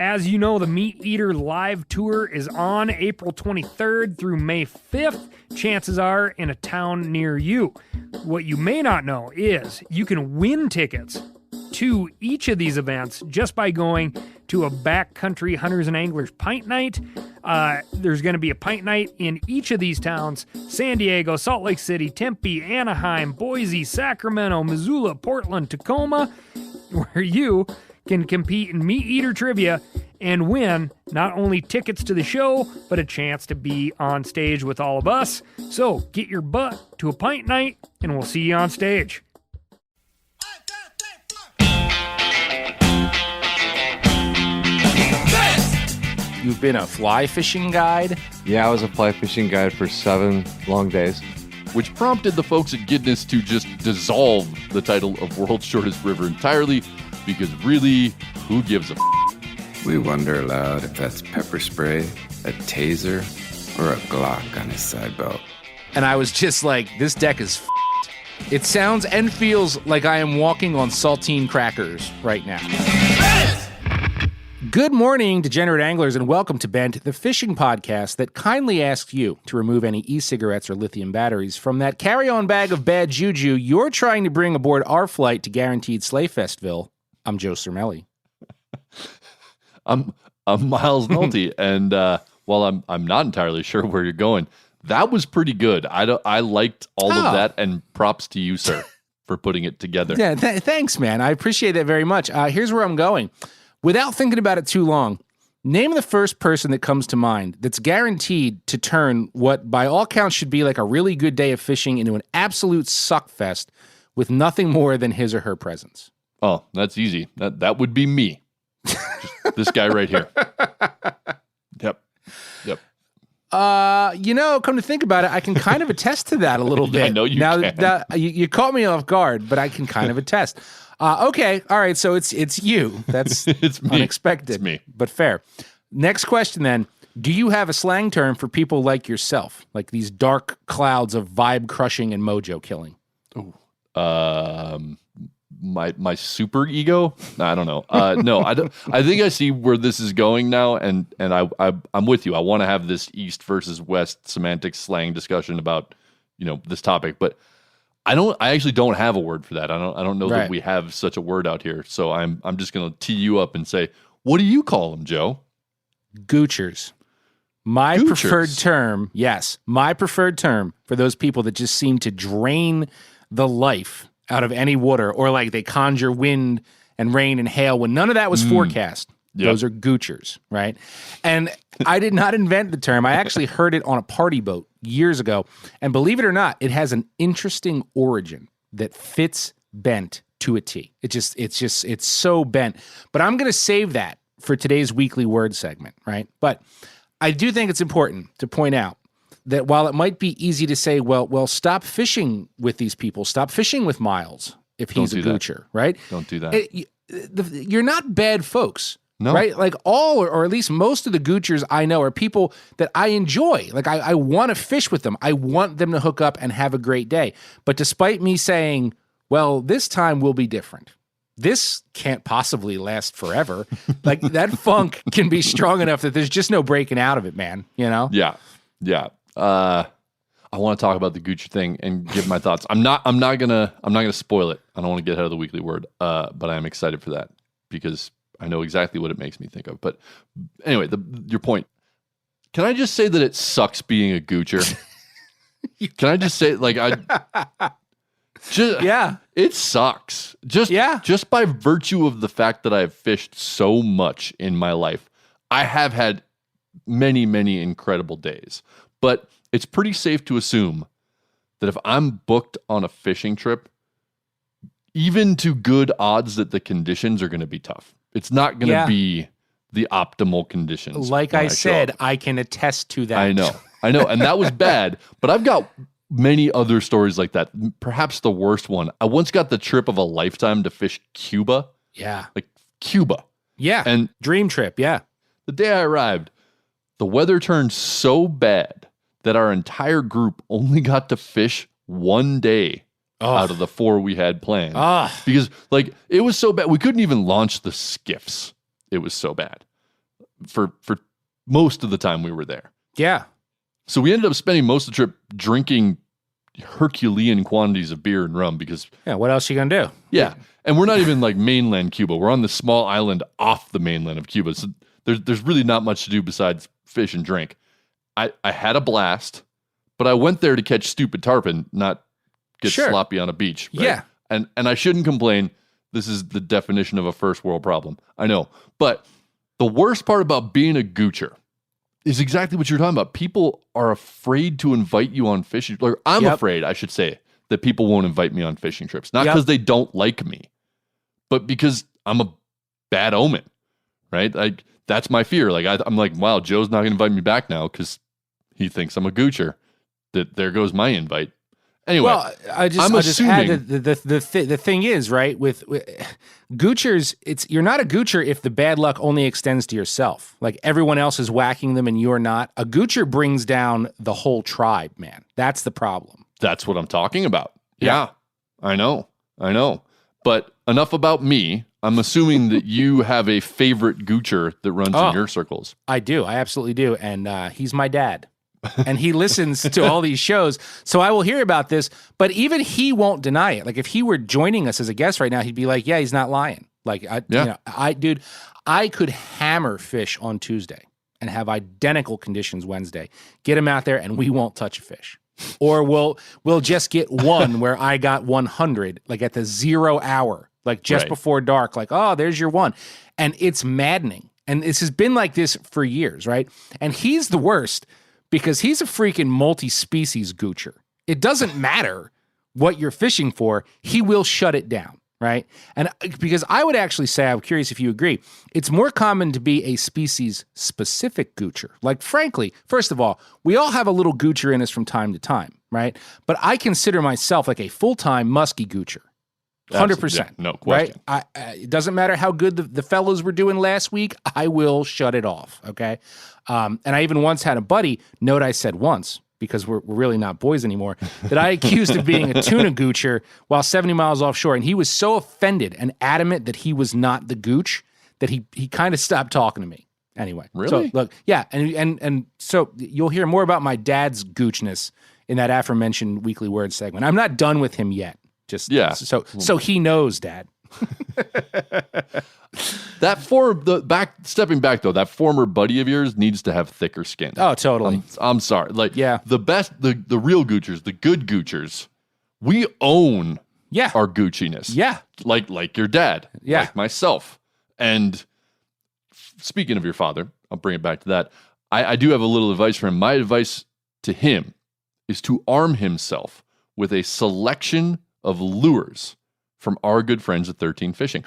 As you know, the Meat Eater Live Tour is on April 23rd through May 5th. Chances are in a town near you. What you may not know is you can win tickets to each of these events just by going to a backcountry hunters and anglers pint night. There's going to be a pint night in each of these towns: San Diego, Salt Lake City, Tempe, Anaheim, Boise, Sacramento, Missoula, Portland, Tacoma, where you can compete in Meat Eater trivia and win not only tickets to the show, but a chance to be on stage with all of us. So get your butt to a pint night, and we'll see you on stage. You've been a fly fishing guide? Yeah, I was a fly fishing guide for 7 long days. Which prompted the folks at Guinness to just dissolve the title of World's Shortest River entirely, because really, who gives a We wonder aloud if that's pepper spray, a taser, or a Glock on his side belt. And I was just like, this deck is It sounds and feels like I am walking on saltine crackers right now. Good morning, degenerate anglers, and welcome to Bent, the fishing podcast that kindly asks you to remove any e-cigarettes or lithium batteries from that carry-on bag of bad juju you're trying to bring aboard our flight to guaranteed Slayfestville. I'm Joe Cermelli. I'm Miles Nolte, and while I'm not entirely sure where you're going, that was pretty good. I liked all of that, and props to you, sir, for putting it together. Yeah, thanks, man. I appreciate that very much. Here's where I'm going. Without thinking about it too long, name the first person that comes to mind that's guaranteed to turn what, by all counts, should be like a really good day of fishing into an absolute suckfest with nothing more than his or her presence. Oh, that's easy. That would be me. Just this guy right here. Yep. Come to think about it, I can kind of attest to that a little bit. I know you now can. That you caught me off guard, but I can kind of attest. Okay, all right, so it's you. That's It's me. unexpected. It's me. But fair. Next question then. Do you have a slang term for people like yourself, like these dark clouds of vibe crushing and mojo killing? My super ego? I don't know. No, I don't. I think I see where this is going now, and I'm with you. I want to have this East versus West semantic slang discussion about this topic, but I actually don't have a word for that. I don't know that we have such a word out here. So I'm just gonna tee you up and say, what do you call them, Joe? Goochers. My preferred term, yes, my preferred term for those people that just seem to drain the life out of any water, or like they conjure wind and rain and hail when none of that was forecast. Yep. Those are goochers, right? And I did not invent the term. I actually heard it on a party boat years ago. And believe it or not, it has an interesting origin that fits Bent to a T. It's so Bent. But I'm going to save that for today's weekly word segment, right? But I do think it's important to point out that while it might be easy to say, well, stop fishing with these people, stop fishing with Miles if he's a goocher, right? Don't do that. You're not bad folks. No. Right? Like all, or at least most of the goochers I know are people that I enjoy. Like I want to fish with them. I want them to hook up and have a great day. But despite me saying, well, this time will be different, this can't possibly last forever. Like that funk can be strong enough that there's just no breaking out of it, man. You know? Yeah. I want to talk about the Goochie thing and give my thoughts. I'm not gonna spoil it. I don't want to get ahead of the weekly word. But I'm excited for that because I know exactly what it makes me think of. But anyway, your point. Can I just say that it sucks being a goocher? Can I just say, it sucks. Just by virtue of the fact that I've fished so much in my life, I have had many, many incredible days. But it's pretty safe to assume that if I'm booked on a fishing trip, even to good odds that the conditions are going to be tough. It's not going to be the optimal conditions. Like I said, I can attest to that. I know. And that was bad, but I've got many other stories like that. Perhaps the worst one. I once got the trip of a lifetime to fish Cuba. Yeah. Like Cuba. Yeah. And dream trip. Yeah. The day I arrived, the weather turned so bad that our entire group only got to fish one day out of the 4 we had planned. Because it was so bad. We couldn't even launch the skiffs. It was so bad. for most of the time we were there. Yeah. So we ended up spending most of the trip drinking Herculean quantities of beer and rum because... Yeah, what else are you going to do? Yeah. And we're not even like mainland Cuba. We're on the small island off the mainland of Cuba. So there's really not much to do besides fish and drink. I had a blast, but I went there to catch stupid tarpon, not get sloppy on a beach. Right? Yeah. And I shouldn't complain. This is the definition of a first world problem. I know. But the worst part about being a goocher is exactly what you're talking about. People are afraid to invite you on fishing. Like I'm afraid, I should say, that people won't invite me on fishing trips. Not because they don't like me, but because I'm a bad omen, right? Like that's my fear. Like I'm like, wow, Joe's not going to invite me back now because he thinks I'm a goocher. There goes my invite. Anyway, well, I'll just add that the thing is, right, with goochers, you're not a goocher if the bad luck only extends to yourself. Like everyone else is whacking them and you're not. A goocher brings down the whole tribe, man. That's the problem. That's what I'm talking about. Yeah, I know. But enough about me. I'm assuming that you have a favorite goocher that runs in your circles. I do. I absolutely do. And he's my dad. And he listens to all these shows. So I will hear about this, but even he won't deny it. Like if he were joining us as a guest right now, he'd be like, yeah, he's not lying. Like, I could hammer fish on Tuesday and have identical conditions Wednesday. Get him out there and we won't touch a fish. Or we'll just get one where I got 100, like at the 0 hour, like just before dark, like, oh, there's your one. And it's maddening. And this has been like this for years, right? And he's the worst because he's a freaking multi-species goocher. It doesn't matter what you're fishing for, he will shut it down, right? And because I would actually say, I'm curious if you agree, it's more common to be a species-specific goocher. Like, frankly, first of all, we all have a little goocher in us from time to time, right? But I consider myself like a full-time musky goocher. 100%. Yeah, no question. Right? It doesn't matter how good the fellows were doing last week, I will shut it off, okay? And I even once had a buddy, note I said once, because we're really not boys anymore, that I accused of being a tuna goocher while 70 miles offshore. And he was so offended and adamant that he was not the gooch that he kind of stopped talking to me. Anyway. Really? So, look, yeah. And so you'll hear more about my dad's goochness in that aforementioned Weekly Word segment. I'm not done with him yet. Just so he knows, Dad. Stepping back though, that former buddy of yours needs to have thicker skin. Oh, totally. I'm sorry. Like, the best, the real goochers, the good goochers, we own our Gucciness. Yeah. Like your dad. Yeah. Like myself. And speaking of your father, I'll bring it back to that. I do have a little advice for him. My advice to him is to arm himself with a selection of lures from our good friends at 13 Fishing.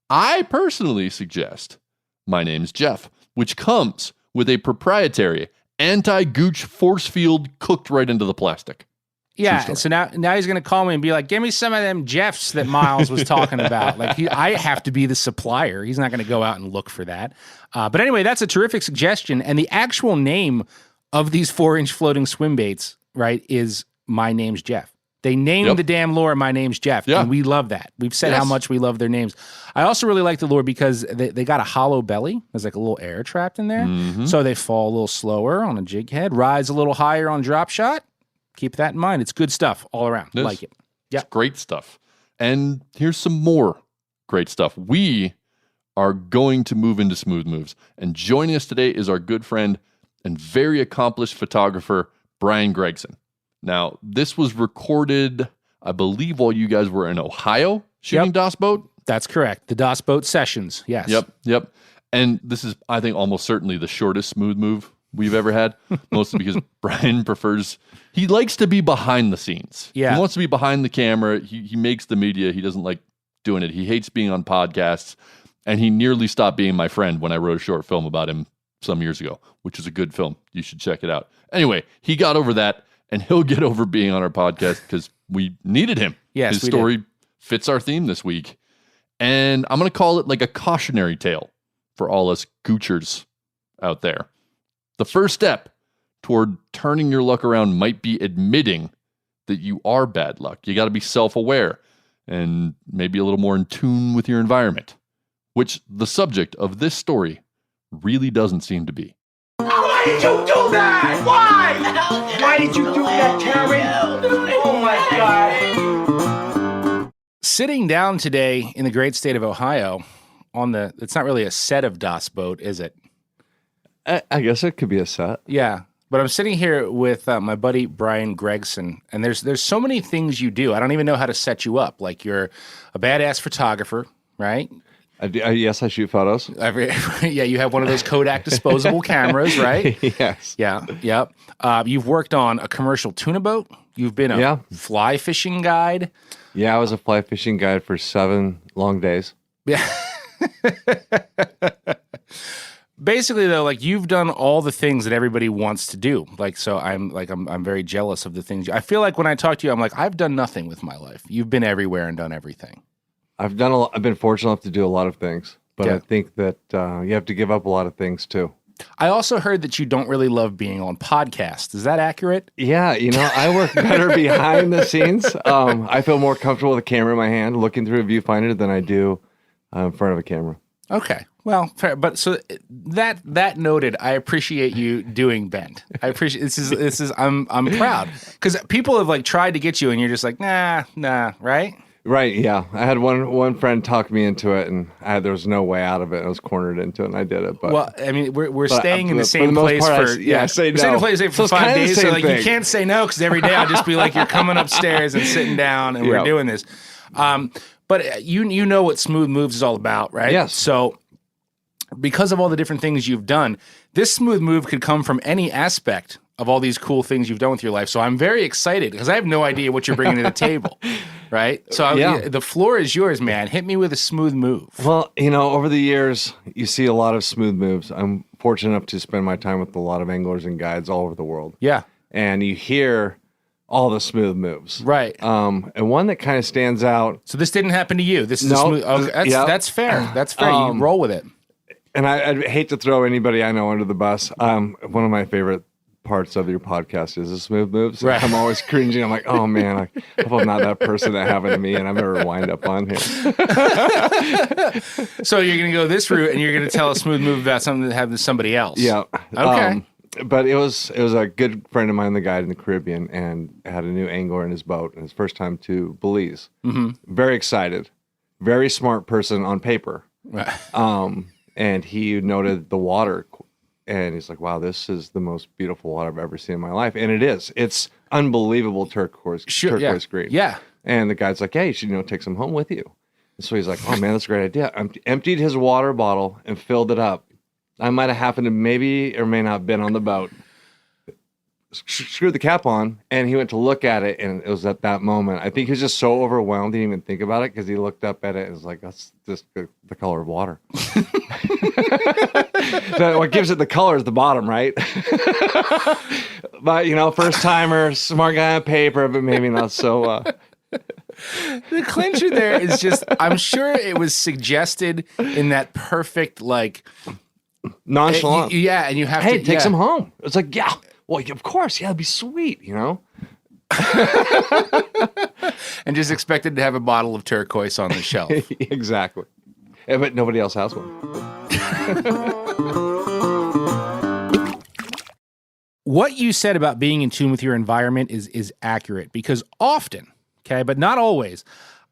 I personally suggest My Name's Jeff, which comes with a proprietary anti-gooch force field cooked right into the plastic. Yeah, so now he's going to call me and be like, give me some of them Jeffs that Miles was talking about. Like, I have to be the supplier. He's not going to go out and look for that. But anyway, that's a terrific suggestion. And the actual name of these 4-inch floating swim baits, right, is My Name's Jeff. They named the damn lure My Name's Jeff, and we love that. We've said how much we love their names. I also really like the lure because they got a hollow belly. There's like a little air trapped in there. Mm-hmm. So they fall a little slower on a jig head, rise a little higher on drop shot. Keep that in mind. It's good stuff all around. Like it. Yeah, it's great stuff. And here's some more great stuff. We are going to move into smooth moves. And joining us today is our good friend and very accomplished photographer, Brian Gregson. Now, this was recorded, I believe, while you guys were in Ohio shooting DOS Boat. That's correct. The DOS Boat sessions, yes. Yep. And this is, I think, almost certainly the shortest smooth move we've ever had, mostly because Brian he likes to be behind the scenes. Yeah. He wants to be behind the camera. He makes the media. He doesn't like doing it. He hates being on podcasts. And he nearly stopped being my friend when I wrote a short film about him some years ago, which is a good film. You should check it out. Anyway, he got over that. And he'll get over being on our podcast because we needed him. Yes, his story fits our theme this week. And I'm going to call it like a cautionary tale for all us goochers out there. The first step toward turning your luck around might be admitting that you are bad luck. You got to be self-aware and maybe a little more in tune with your environment, which the subject of this story really doesn't seem to be. Why did you do that? Why? Why did you do that, Terry? Oh my God. Sitting down today in the great state of Ohio it's not really a set of Das boat, is it? I guess it could be a set. Yeah. But I'm sitting here with my buddy Brian Gregson, and there's so many things you do. I don't even know how to set you up. Like, you're a badass photographer, right? Yes, I shoot photos. Yeah, you have one of those Kodak disposable cameras, right? Yes. Yeah, yep. You've worked on a commercial tuna boat. You've been a fly fishing guide. Yeah, I was a fly fishing guide for 7 long days. Yeah. Basically, though, like, you've done all the things that everybody wants to do. Like, so I'm very jealous of the things. I feel like when I talk to you, I'm like, I've done nothing with my life. You've been everywhere and done everything. I've been fortunate enough to do a lot of things, but I think that you have to give up a lot of things too. I also heard that you don't really love being on podcasts. Is that accurate? Yeah, I work better behind the scenes. I feel more comfortable with a camera in my hand, looking through a viewfinder, than I do in front of a camera. Okay, well, fair. But so that noted, I appreciate you doing Bend. I appreciate this is I'm proud because people have like tried to get you, and you're just like nah, right? Right, yeah. I had one friend talk me into it, and there was no way out of it. I was cornered into it, and I did it. But well, I mean, we're staying in the same place we're staying in the place for 5 days. So like, you can't say no because every day I'll just be like, you're coming upstairs and sitting down, and we're doing this. But you know what Smooth Moves is all about, right? Yes. So because of all the different things you've done, this Smooth Move could come from any aspect of all these cool things you've done with your life. So I'm very excited because I have no idea what you're bringing to the table, right? So the floor is yours, man. Hit me with a smooth move. Well, over the years, you see a lot of smooth moves. I'm fortunate enough to spend my time with a lot of anglers and guides all over the world. Yeah. And you hear all the smooth moves. Right. And one that kind of stands out. So this didn't happen to you. This is a smooth. Okay, that's fair. That's fair. You roll with it. And I'd hate to throw anybody I know under the bus. One of my favorite parts of your podcast is the smooth moves. Right. I'm always cringing. I'm like, oh man, I hope I'm not that person that happened to me and I've never wind up on here. So you're going to go this route and you're going to tell a smooth move about something that happened to somebody else. Yeah. Okay. But it was a good friend of mine, the guide in the Caribbean, and had a new angler in his boat, and his first time to Belize. Mm-hmm. Very excited, very smart person on paper. Right. And he noted the water, and he's like, "Wow, this is the most beautiful water I've ever seen in my life." And it is. It's unbelievable turquoise green. Yeah. And the guide's like, "Hey, you should take some home with you." And so he's like, "Oh man, that's a great idea." Emptied his water bottle and filled it up. I might have happened to maybe or may not have been on the boat. Screwed the cap on, and he went to look at it, and it was at that moment. I think he was just so overwhelmed, he didn't even think about it, because he looked up at it and was like, that's just the color of water. What gives it the color is the bottom, right? But, first timer, smart guy on paper, but maybe not so... The clincher there is just, I'm sure it was suggested in that perfect, nonchalant. And you have to... Hey, take some home. It's like, yeah. Well, of course, it'd be sweet, And just expected to have a bottle of turquoise on the shelf. Exactly. Yeah, but nobody else has one. What you said about being in tune with your environment is accurate, because often, okay, but not always,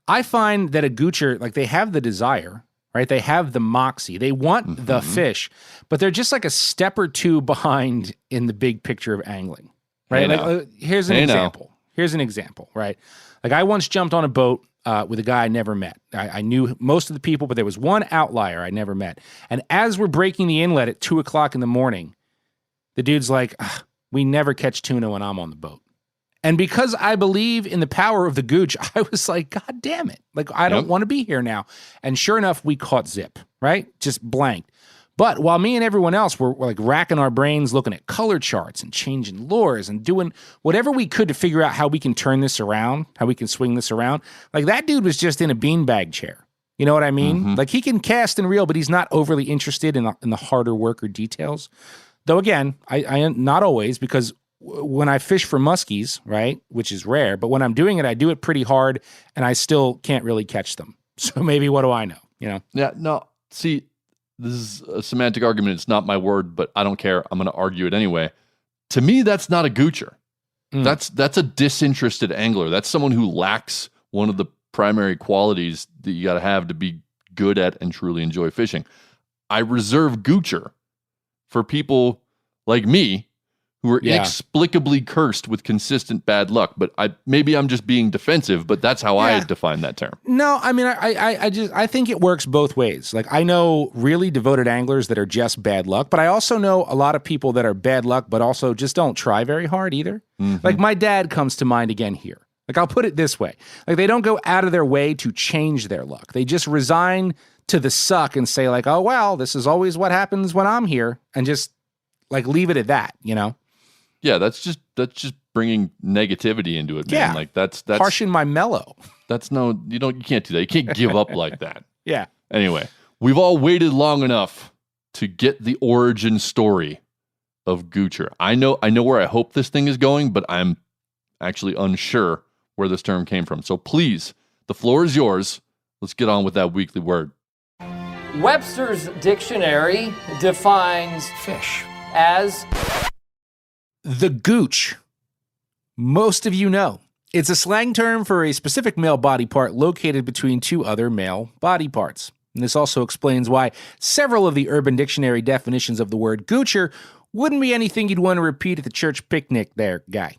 I find that a goocher, they have the desire, right? They have the moxie. They want the fish, but they're just like a step or two behind in the big picture of angling, right? Here's an example. Here's an example, right? I once jumped on a boat with a guy I never met. I knew most of the people, but there was one outlier I never met. And as we're breaking the inlet at 2:00 in the morning, the dude's like, we never catch tuna when I'm on the boat. And because I believe in the power of the gooch, I was like, God damn it. I don't want to be here now. And sure enough, we caught zip, right? Just blanked. But while me and everyone else were racking our brains, looking at color charts and changing lures and doing whatever we could to figure out how we can turn this around, how we can swing this around, that dude was just in a beanbag chair. You know what I mean? Mm-hmm. He can cast and reel, but he's not overly interested in the harder work or details. Though again, I not always, because when I fish for muskies, right, which is rare, but when I'm doing it, I do it pretty hard, and I still can't really catch them. So maybe what do I know, Yeah, no, see, this is a semantic argument. It's not my word, but I don't care. I'm going to argue it anyway. To me, that's not a goocher. That's a disinterested angler. That's someone who lacks one of the primary qualities that you got to have to be good at and truly enjoy fishing. I reserve goocher for people like me who are inexplicably cursed with consistent bad luck. But maybe I'm just being defensive, but that's how I define that term. No, I mean, I think it works both ways. Like, I know really devoted anglers that are just bad luck, but I also know a lot of people that are bad luck, but also just don't try very hard either. Mm-hmm. Like, my dad comes to mind again here. Like, I'll put it this way. Like, they don't go out of their way to change their luck. They just resign to the suck and say, like, oh, well, this is always what happens when I'm here, and just, like, leave it at that, you know? Yeah, that's just bringing negativity into it, man. Yeah. Like, that's harshing my mellow. That's you can't do that. You can't give up like that. Yeah. Anyway, we've all waited long enough to get the origin story of goocher. I know where I hope this thing is going, but I'm actually unsure where this term came from. So please, the floor is yours. Let's get on with that weekly word. Webster's dictionary defines fish as the gooch. Most of you know. It's a slang term for a specific male body part located between two other male body parts. And this also explains why several of the Urban Dictionary definitions of the word goocher wouldn't be anything you'd want to repeat at the church picnic there, guy.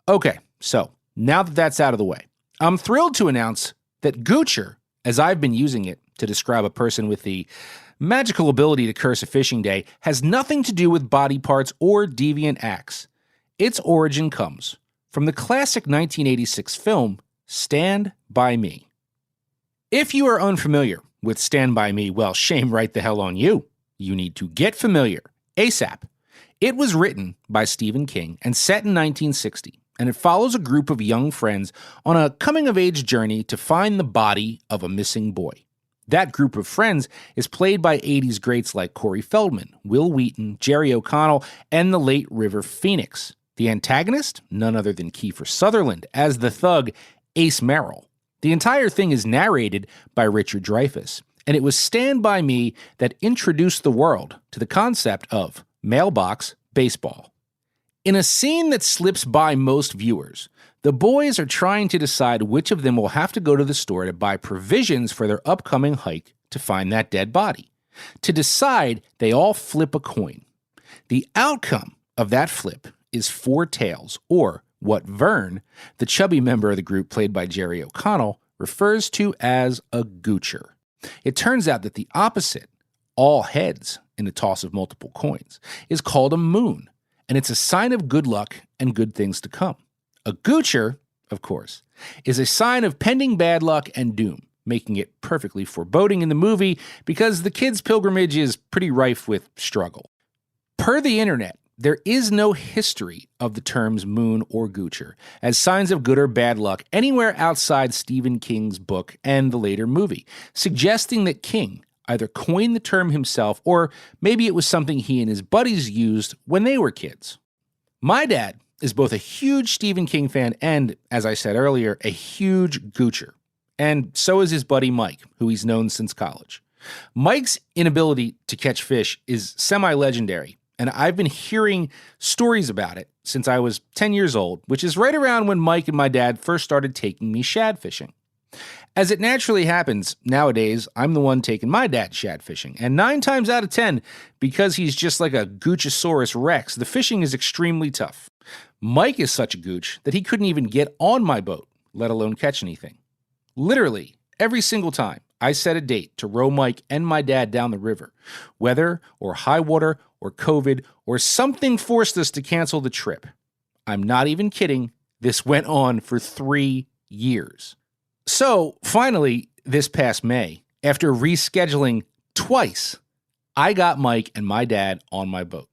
Okay, so now that that's out of the way, I'm thrilled to announce that goocher, as I've been using it to describe a person with the magical ability to curse a fishing day, has nothing to do with body parts or deviant acts. Its origin comes from the classic 1986 film, Stand By Me. If you are unfamiliar with Stand By Me, well, shame right the hell on you. You need to get familiar ASAP. It was written by Stephen King and set in 1960, and it follows a group of young friends on a coming-of-age journey to find the body of a missing boy. That group of friends is played by 80s greats like Corey Feldman, Will Wheaton, Jerry O'Connell, and the late River Phoenix. The antagonist? None other than Kiefer Sutherland, as the thug Ace Merrill. The entire thing is narrated by Richard Dreyfuss, and it was Stand By Me that introduced the world to the concept of mailbox baseball. In a scene that slips by most viewers, the boys are trying to decide which of them will have to go to the store to buy provisions for their upcoming hike to find that dead body. To decide, they all flip a coin. The outcome of that flip is 4 tails, or what Vern, the chubby member of the group played by Jerry O'Connell, refers to as a goocher. It turns out that the opposite, all heads in a toss of multiple coins, is called a moon, and it's a sign of good luck and good things to come. A goocher, of course, is a sign of pending bad luck and doom, making it perfectly foreboding in the movie because the kid's pilgrimage is pretty rife with struggle. Per the internet, there is no history of the terms moon or goocher as signs of good or bad luck anywhere outside Stephen King's book and the later movie, suggesting that King either coined the term himself or maybe it was something he and his buddies used when they were kids. My dad is both a huge Stephen King fan and, as I said earlier, a huge goocher. And so is his buddy Mike, who he's known since college. Mike's inability to catch fish is semi-legendary, and I've been hearing stories about it since I was 10 years old, which is right around when Mike and my dad first started taking me shad fishing. As it naturally happens, nowadays, I'm the one taking my dad shad fishing, and 9 times out of 10, because he's just like a Goochosaurus Rex, the fishing is extremely tough. Mike is such a gooch that he couldn't even get on my boat, let alone catch anything. Literally, every single time I set a date to row Mike and my dad down the river, weather or high water or COVID or something forced us to cancel the trip. I'm not even kidding. This went on for 3 years. So, finally, this past May, after rescheduling twice, I got Mike and my dad on my boat.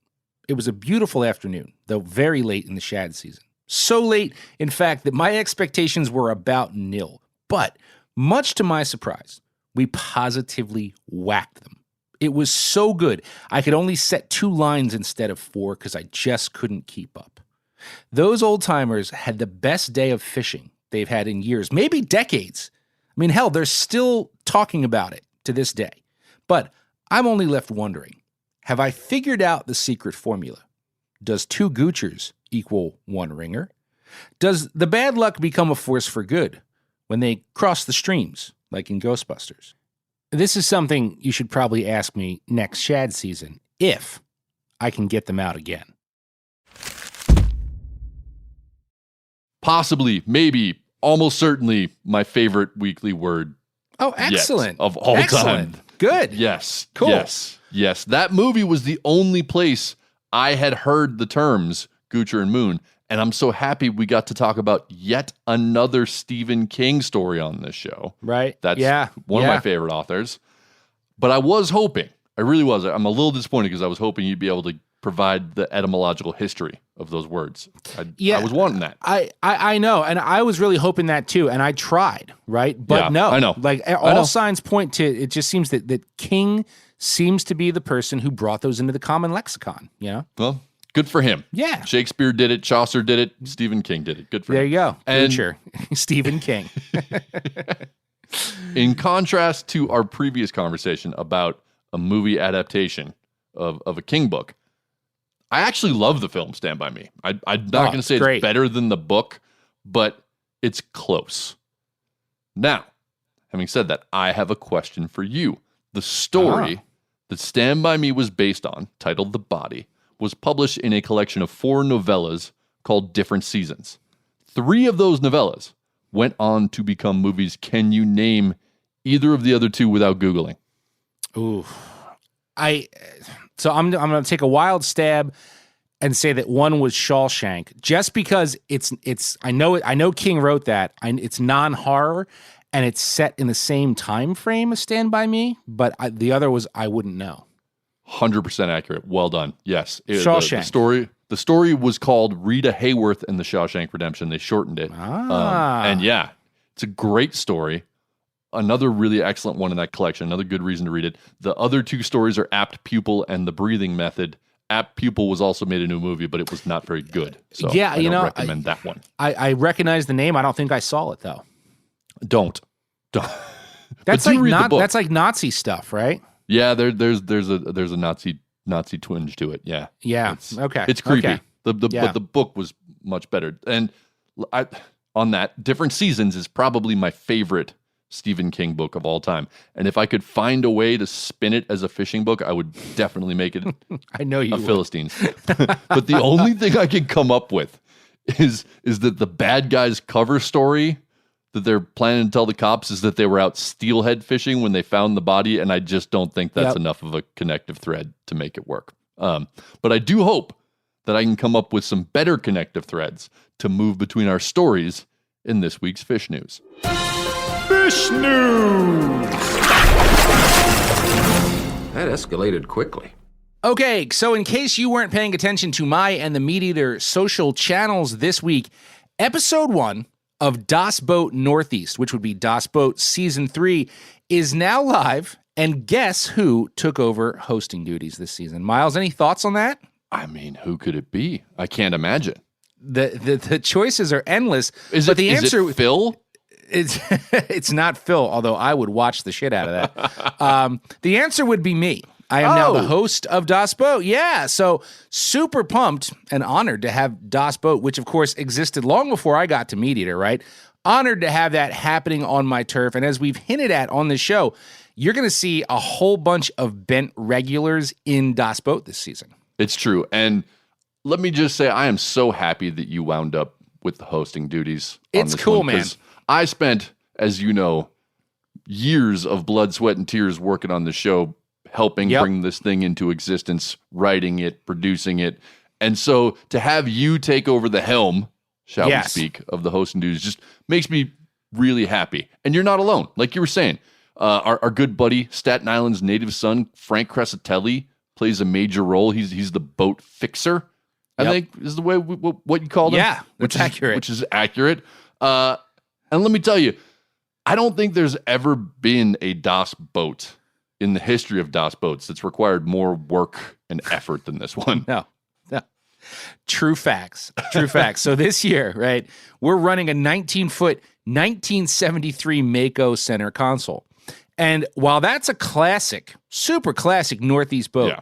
It was a beautiful afternoon, though very late in the shad season. So late, in fact, that my expectations were about nil. But, much to my surprise, we positively whacked them. It was so good, I could only set 2 lines instead of 4 because I just couldn't keep up. Those old-timers had the best day of fishing they've had in years, maybe decades. I mean, hell, they're still talking about it to this day. But I'm only left wondering, have I figured out the secret formula? Does 2 Goochers equal 1 ringer? Does the bad luck become a force for good when they cross the streams, like in Ghostbusters? This is something you should probably ask me next Shad season, if I can get them out again. Possibly, maybe, almost certainly my favorite weekly word. Oh, excellent. Of all excellent. time. Good. Yes. Cool. Yes. That movie was the only place I had heard the terms Goocher and Moon, and I'm so happy we got to talk about yet another Stephen King story on this show. Right. That's one of my favorite authors. But I was hoping, I really was. I'm a little disappointed because I was hoping you'd be able to provide the etymological history of those words. I was wanting that. I know, and I was really hoping that too, and I tried, right? But no. I know. Like, all signs point to, it just seems that King seems to be the person who brought those into the common lexicon, you know? Well, good for him. Yeah. Shakespeare did it, Chaucer did it, Stephen King did it. Good for him. There you go. And Goocher. Stephen King. In contrast to our previous conversation about a movie adaptation of a King book, I actually love the film Stand By Me. I'm not going to say it's better than the book, but it's close. Now, having said that, I have a question for you. The story that Stand By Me was based on, titled The Body, was published in a collection of 4 novellas called Different Seasons. 3 of those novellas went on to become movies. Can you name either of the other 2 without Googling? Ooh. So I'm going to take a wild stab and say that one was Shawshank, just because I know King wrote that. It's non-horror and it's set in the same time frame as Stand By Me, but the other was I wouldn't know. 100% accurate. Well done. Yes. Shawshank. The story was called Rita Hayworth and the Shawshank Redemption. They shortened it. And yeah, it's a great story. Another really excellent one in that collection. Another good reason to read it. The other 2 stories are Apt Pupil and The Breathing Method. Apt Pupil was also made a new movie, but it was not very good. So I don't recommend that one. I recognize the name. I don't think I saw it though. Don't. That's that's like Nazi stuff, right? Yeah, there's a Nazi twinge to it. Yeah. Yeah. It's creepy. Okay. But the book was much better. And on that, Different Seasons is probably my favorite Stephen King book of all time. And if I could find a way to spin it as a fishing book, I would definitely make it I know you a Philistines. But the only thing I can come up with is that the bad guy's cover story that they're planning to tell the cops is that they were out steelhead fishing when they found the body, and I just don't think that's enough of a connective thread to make it work. But I do hope that I can come up with some better connective threads to move between our stories in this week's Fish News. Fish News! That escalated quickly. Okay, so in case you weren't paying attention to my and the Meat Eater social channels this week, episode 1 of Das Boat Northeast, which would be Das Boat Season 3, is now live, and guess who took over hosting duties this season? Miles, any thoughts on that? I mean, who could it be? I can't imagine. The choices are endless. Is it Phil? It's not Phil, although I would watch the shit out of that. The answer would be me. I am now the host of Das Boat. Yeah, so super pumped and honored to have Das Boat, which of course existed long before I got to Meat Eater, right? Honored to have that happening on my turf. And as we've hinted at on this show, you're going to see a whole bunch of bent regulars in Das Boat this season. It's true. And let me just say, I am so happy that you wound up with the hosting duties. It's cool, man. I spent, as you know, years of blood, sweat, and tears working on the show, helping bring this thing into existence, writing it, producing it. And so to have you take over the helm, shall we speak, of the hosting duties just makes me really happy. And you're not alone. Like you were saying, our good buddy, Staten Island's native son, Frank Crescitelli, plays a major role. He's the boat fixer, I think is the way what you called him. Yeah, which is accurate. Which is accurate. And let me tell you, I don't think there's ever been a Das Boat in the history of Das Boats that's required more work and effort than this one. No. True facts. So this year, right, we're running a 19-foot 1973 Mako center console. And while that's a classic, super classic Northeast boat,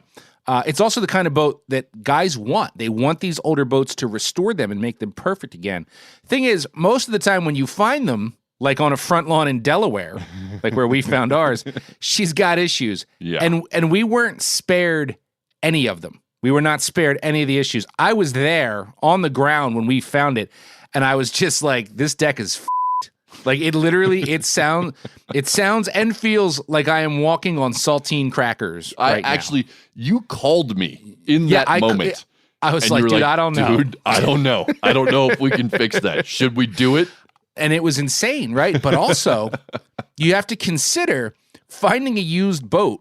it's also the kind of boat that guys want. They want these older boats to restore them and make them perfect again. Thing is, most of the time when you find them, like on a front lawn in Delaware, like where we found ours, she's got issues. Yeah. And we weren't spared any of them. We were not spared any of the issues. I was there on the ground when we found it, and I was just like, this deck is f***ed. Like, it literally, it sounds and feels like I am walking on saltine crackers right now. You called me in that moment. I was like, dude, I don't know. Dude, I don't know. I don't know if we can fix that. Should we do it? And it was insane, right? But also, you have to consider finding a used boat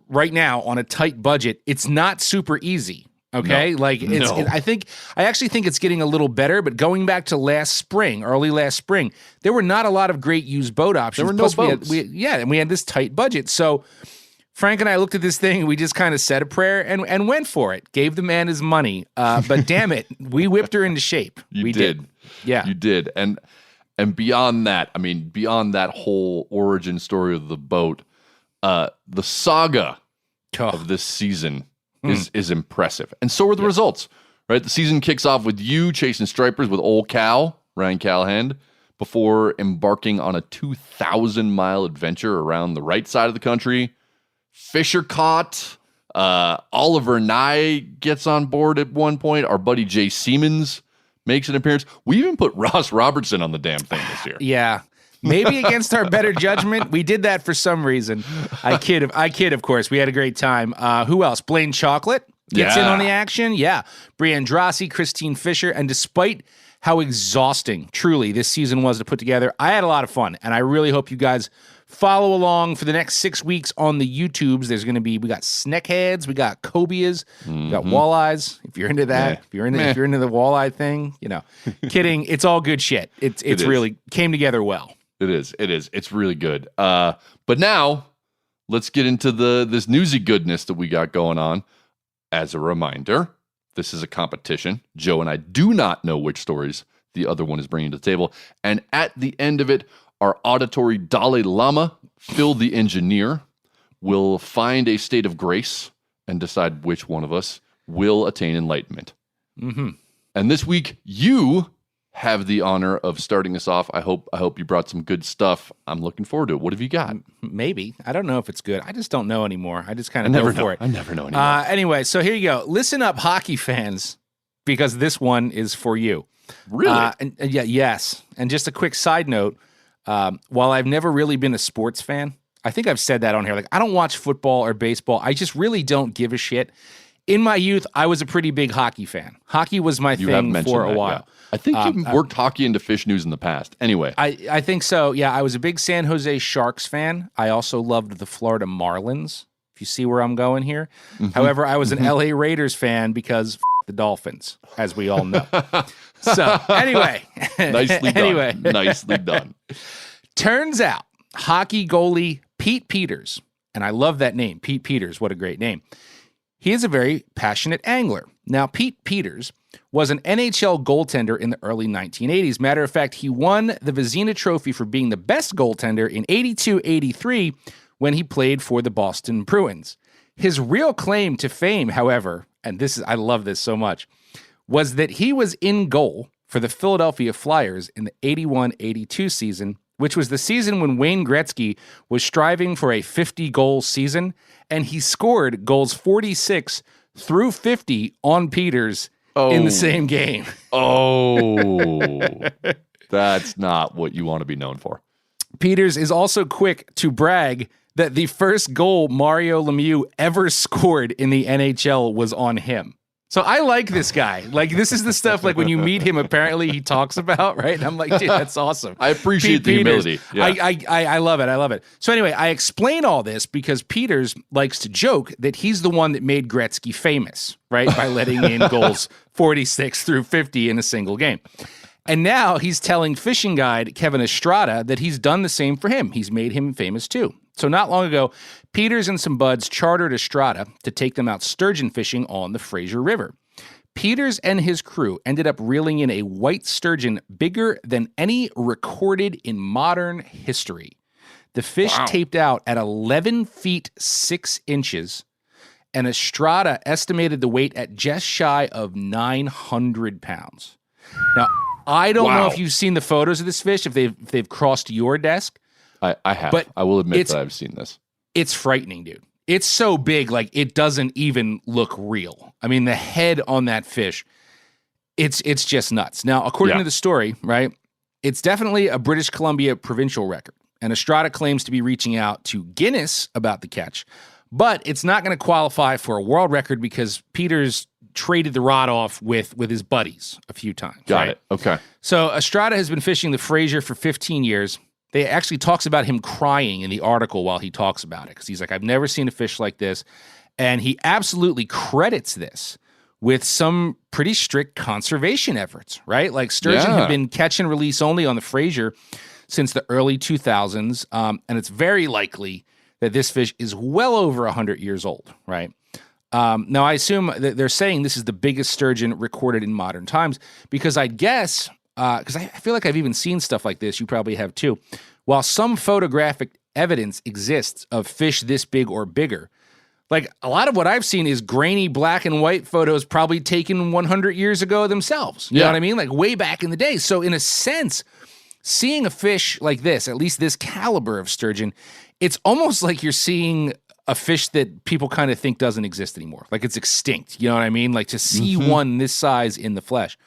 right now on a tight budget. It's not super easy. Okay. I actually think it's getting a little better, but going back to early last spring, there were not a lot of great used boat options. There were no boats. And we had this tight budget. So Frank and I looked at this thing and we just kind of said a prayer and went for it. Gave the man his money. But damn it, we whipped her into shape. We did. Yeah. You did. And beyond that, I mean, beyond that whole origin story of the boat, the saga of this season is impressive. And so are the results, right? The season kicks off with you chasing stripers with old Cal, Ryan Callahan, before embarking on a 2,000-mile adventure around the right side of the country. Fish are caught. Oliver Nye gets on board at one point. Our buddy Jay Siemens makes an appearance. We even put Ross Robertson on the damn thing this year. Yeah. Maybe against our better judgment. We did that for some reason. I kid, of course. We had a great time. Who else? Blaine Chocolate gets in on the action. Yeah. Brianne Drossi, Christine Fisher. And despite how exhausting, truly, this season was to put together, I had a lot of fun. And I really hope you guys follow along for the next 6 weeks on the YouTubes. There's going to be, we got snakeheads, we got cobias, we got walleyes. If you're into that, if you're into the walleye thing, kidding. It's all good shit. It's really came together well. It is. It's really good. But now let's get into this newsy goodness that we got going on. As a reminder, this is a competition. Joe and I do not know which stories the other one is bringing to the table. And at the end of it, our auditory Dalai Lama, Phil the Engineer, will find a state of grace and decide which one of us will attain enlightenment. Mm-hmm. And this week, you have the honor of starting us off. I hope you brought some good stuff. I'm looking forward to it. What have you got? Maybe. I don't know if it's good. I just don't know anymore. I just kind of go for it. I never know anymore. Anyway, so here you go. Listen up, hockey fans, because this one is for you. Really? Yes. And just a quick side note, while I've never really been a sports fan, I think I've said that on here. Like, I don't watch football or baseball. I just really don't give a shit. In my youth, I was a pretty big hockey fan. Hockey was my thing for a while. Yeah. I think you've worked hockey into Fish News in the past. Anyway. I think so. Yeah, I was a big San Jose Sharks fan. I also loved the Florida Marlins, if you see where I'm going here. Mm-hmm. However, I was an LA Raiders fan because the Dolphins, as we all know. So, anyway. Nicely done. Nicely done. Turns out, hockey goalie Pete Peters, and I love that name, Pete Peters, what a great name. He is a very passionate angler. Now, Pete Peters was an NHL goaltender in the early 1980s. Matter of fact, he won the Vezina Trophy for being the best goaltender in 82-83 when he played for the Boston Bruins. His real claim to fame, however, and I love this so much, was that he was in goal for the Philadelphia Flyers in the 81-82 season, which was the season when Wayne Gretzky was striving for a 50-goal season, and he scored goals 46 through 50 on Peters in the same game. That's not what you want to be known for. Peters is also quick to brag that the first goal Mario Lemieux ever scored in the NHL was on him. So I like this guy. Like, this is the stuff, like, when you meet him, apparently he talks about, right? And I'm like, dude, that's awesome. I appreciate the humility. Yeah. I love it. I love it. So anyway, I explain all this because Peters likes to joke that he's the one that made Gretzky famous, right? By letting in goals 46 through 50 in a single game. And now he's telling fishing guide Kevin Estrada that he's done the same for him. He's made him famous too. So not long ago, Peters and some buds chartered Estrada to take them out sturgeon fishing on the Fraser River. Peters and his crew ended up reeling in a white sturgeon bigger than any recorded in modern history. The fish taped out at 11 feet 6 inches, and Estrada estimated the weight at just shy of 900 pounds. Now, I don't know if you've seen the photos of this fish, if they've crossed your desk. I have. But I will admit that I've seen this. It's frightening, dude. It's so big, like it doesn't even look real. I mean, the head on that fish, it's just nuts. Now, according to the story, right, it's definitely a British Columbia provincial record. And Estrada claims to be reaching out to Guinness about the catch. But it's not going to qualify for a world record because Peters traded the rod off with his buddies a few times. Got it. Okay. So Estrada has been fishing the Fraser for 15 years. They actually talks about him crying in the article while he talks about it because he's like, I've never seen a fish like this. And he absolutely credits this with some pretty strict conservation efforts, right? Like sturgeon have been catch and release only on the Fraser since the early 2000s. And it's very likely that this fish is well over 100 years old, right? Now, I assume that they're saying this is the biggest sturgeon recorded in modern times because I guess, because I feel like I've even seen stuff like this, you probably have too. While some photographic evidence exists of fish this big or bigger, like a lot of what I've seen is grainy black and white photos probably taken 100 years ago themselves. You know what I mean? Like way back in the day. So in a sense, seeing a fish like this, at least this caliber of sturgeon, it's almost like you're seeing a fish that people kind of think doesn't exist anymore. Like it's extinct. You know what I mean? Like to see one this size in the flesh.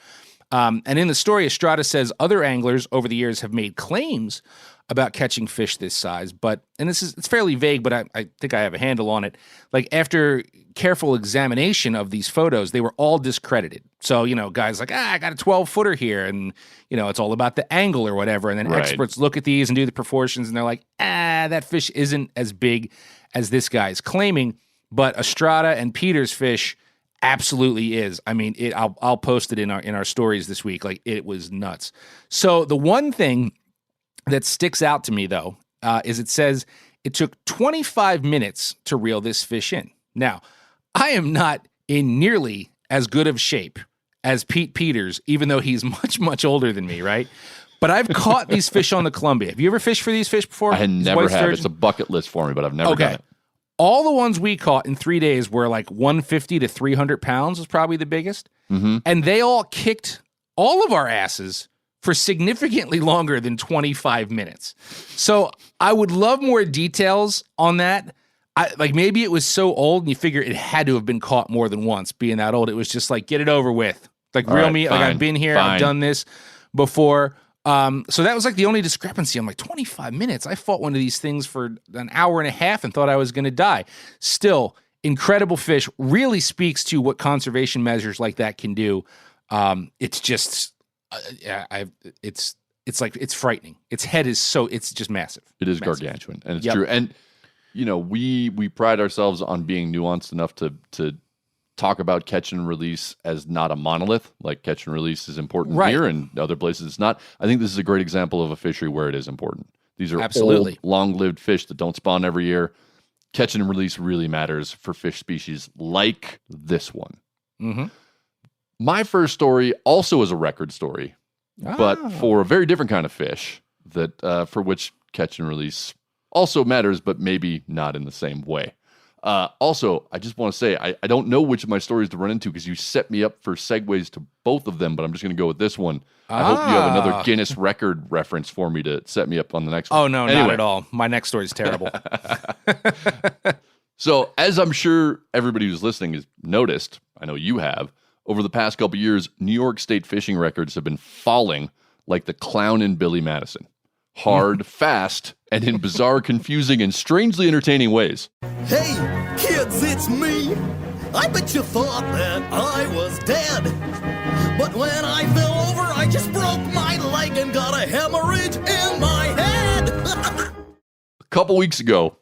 And in the story, Estrada says other anglers over the years have made claims about catching fish this size, it's fairly vague, but I think I have a handle on it. Like after careful examination of these photos, they were all discredited. So, guys like, I got a 12-footer here, and, it's all about the angle or whatever. And then experts look at these and do the proportions, and they're like, that fish isn't as big as this guy's claiming. But Estrada and Peters' fish absolutely is. I mean, I'll post it in our stories this week. Like, it was nuts. So the one thing that sticks out to me, though, is it says it took 25 minutes to reel this fish in. Now, I am not in nearly as good of shape as Pete Peters, even though he's much, much older than me, right? But I've caught these fish on the Columbia. Have you ever fished for these fish before? I never have. It's a bucket list for me, but I've never done it. All the ones we caught in 3 days were like 150 to 300 pounds was probably the biggest. Mm-hmm. And they all kicked all of our asses for significantly longer than 25 minutes. So I would love more details on that. Maybe it was so old and you figure it had to have been caught more than once being that old. It was just like, get it over with. Like reel me, like I've been here, I've done this before. So that was like the only discrepancy. I'm like, 25 minutes. I fought one of these things for an hour and a half and thought I was going to die. Still, incredible fish. Really speaks to what conservation measures like that can do. It's just, it's frightening. Its head is it's just massive. It is massive. Gargantuan, and it's true. And we pride ourselves on being nuanced enough to talk about catch and release as not a monolith. Like catch and release is important here, and other places it's not. I think this is a great example of a fishery where it is important. These are old, long-lived fish that don't spawn every year. Catch and release really matters for fish species like this one. Mm-hmm. My first story also is a record story, but for a very different kind of fish that for which catch and release also matters, but maybe not in the same way. Also, I just want to say, I don't know which of my stories to run into because you set me up for segues to both of them, but I'm just going to go with this one. I hope you have another Guinness record reference for me to set me up on the next one. Oh, no, not at all. My next story is terrible. So, as I'm sure everybody who's listening has noticed, I know you have, over the past couple of years, New York State fishing records have been falling like the clown in Billy Madison. Hard, fast, and in bizarre, confusing, and strangely entertaining ways. Hey, kids, it's me. I bet you thought that I was dead. But when I fell over, I just broke my leg and got a hemorrhage in my head. A couple weeks ago,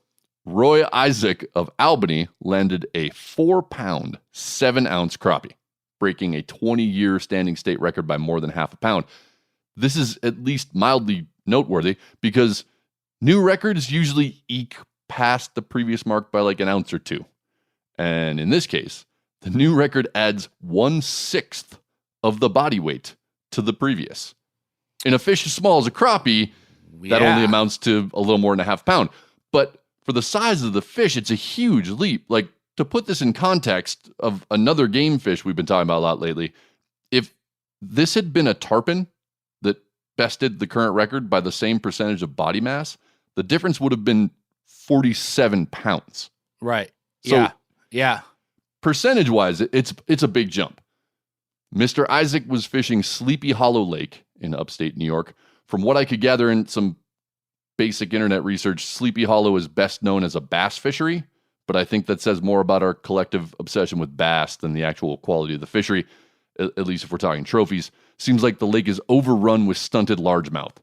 Roy Isaac of Albany landed a 4-pound, 7-ounce crappie, breaking a 20-year standing state record by more than half a pound. This is at least mildly noteworthy because new records usually eke past the previous mark by like an ounce or two. And in this case, the new record adds 1/6 of the body weight to the previous. In a fish as small as a crappie, that only amounts to a little more than a half pound. But for the size of the fish, it's a huge leap. Like, to put this in context of another game fish we've been talking about a lot lately, if this had been a tarpon that bested the current record by the same percentage of body mass, the difference would have been 47 pounds. Right. So, yeah. Percentage-wise, it's a big jump. Mr. Isaac was fishing Sleepy Hollow Lake in upstate New York. From what I could gather in some basic internet research, Sleepy Hollow is best known as a bass fishery, but I think that says more about our collective obsession with bass than the actual quality of the fishery, at least if we're talking trophies. Seems like the lake is overrun with stunted largemouth,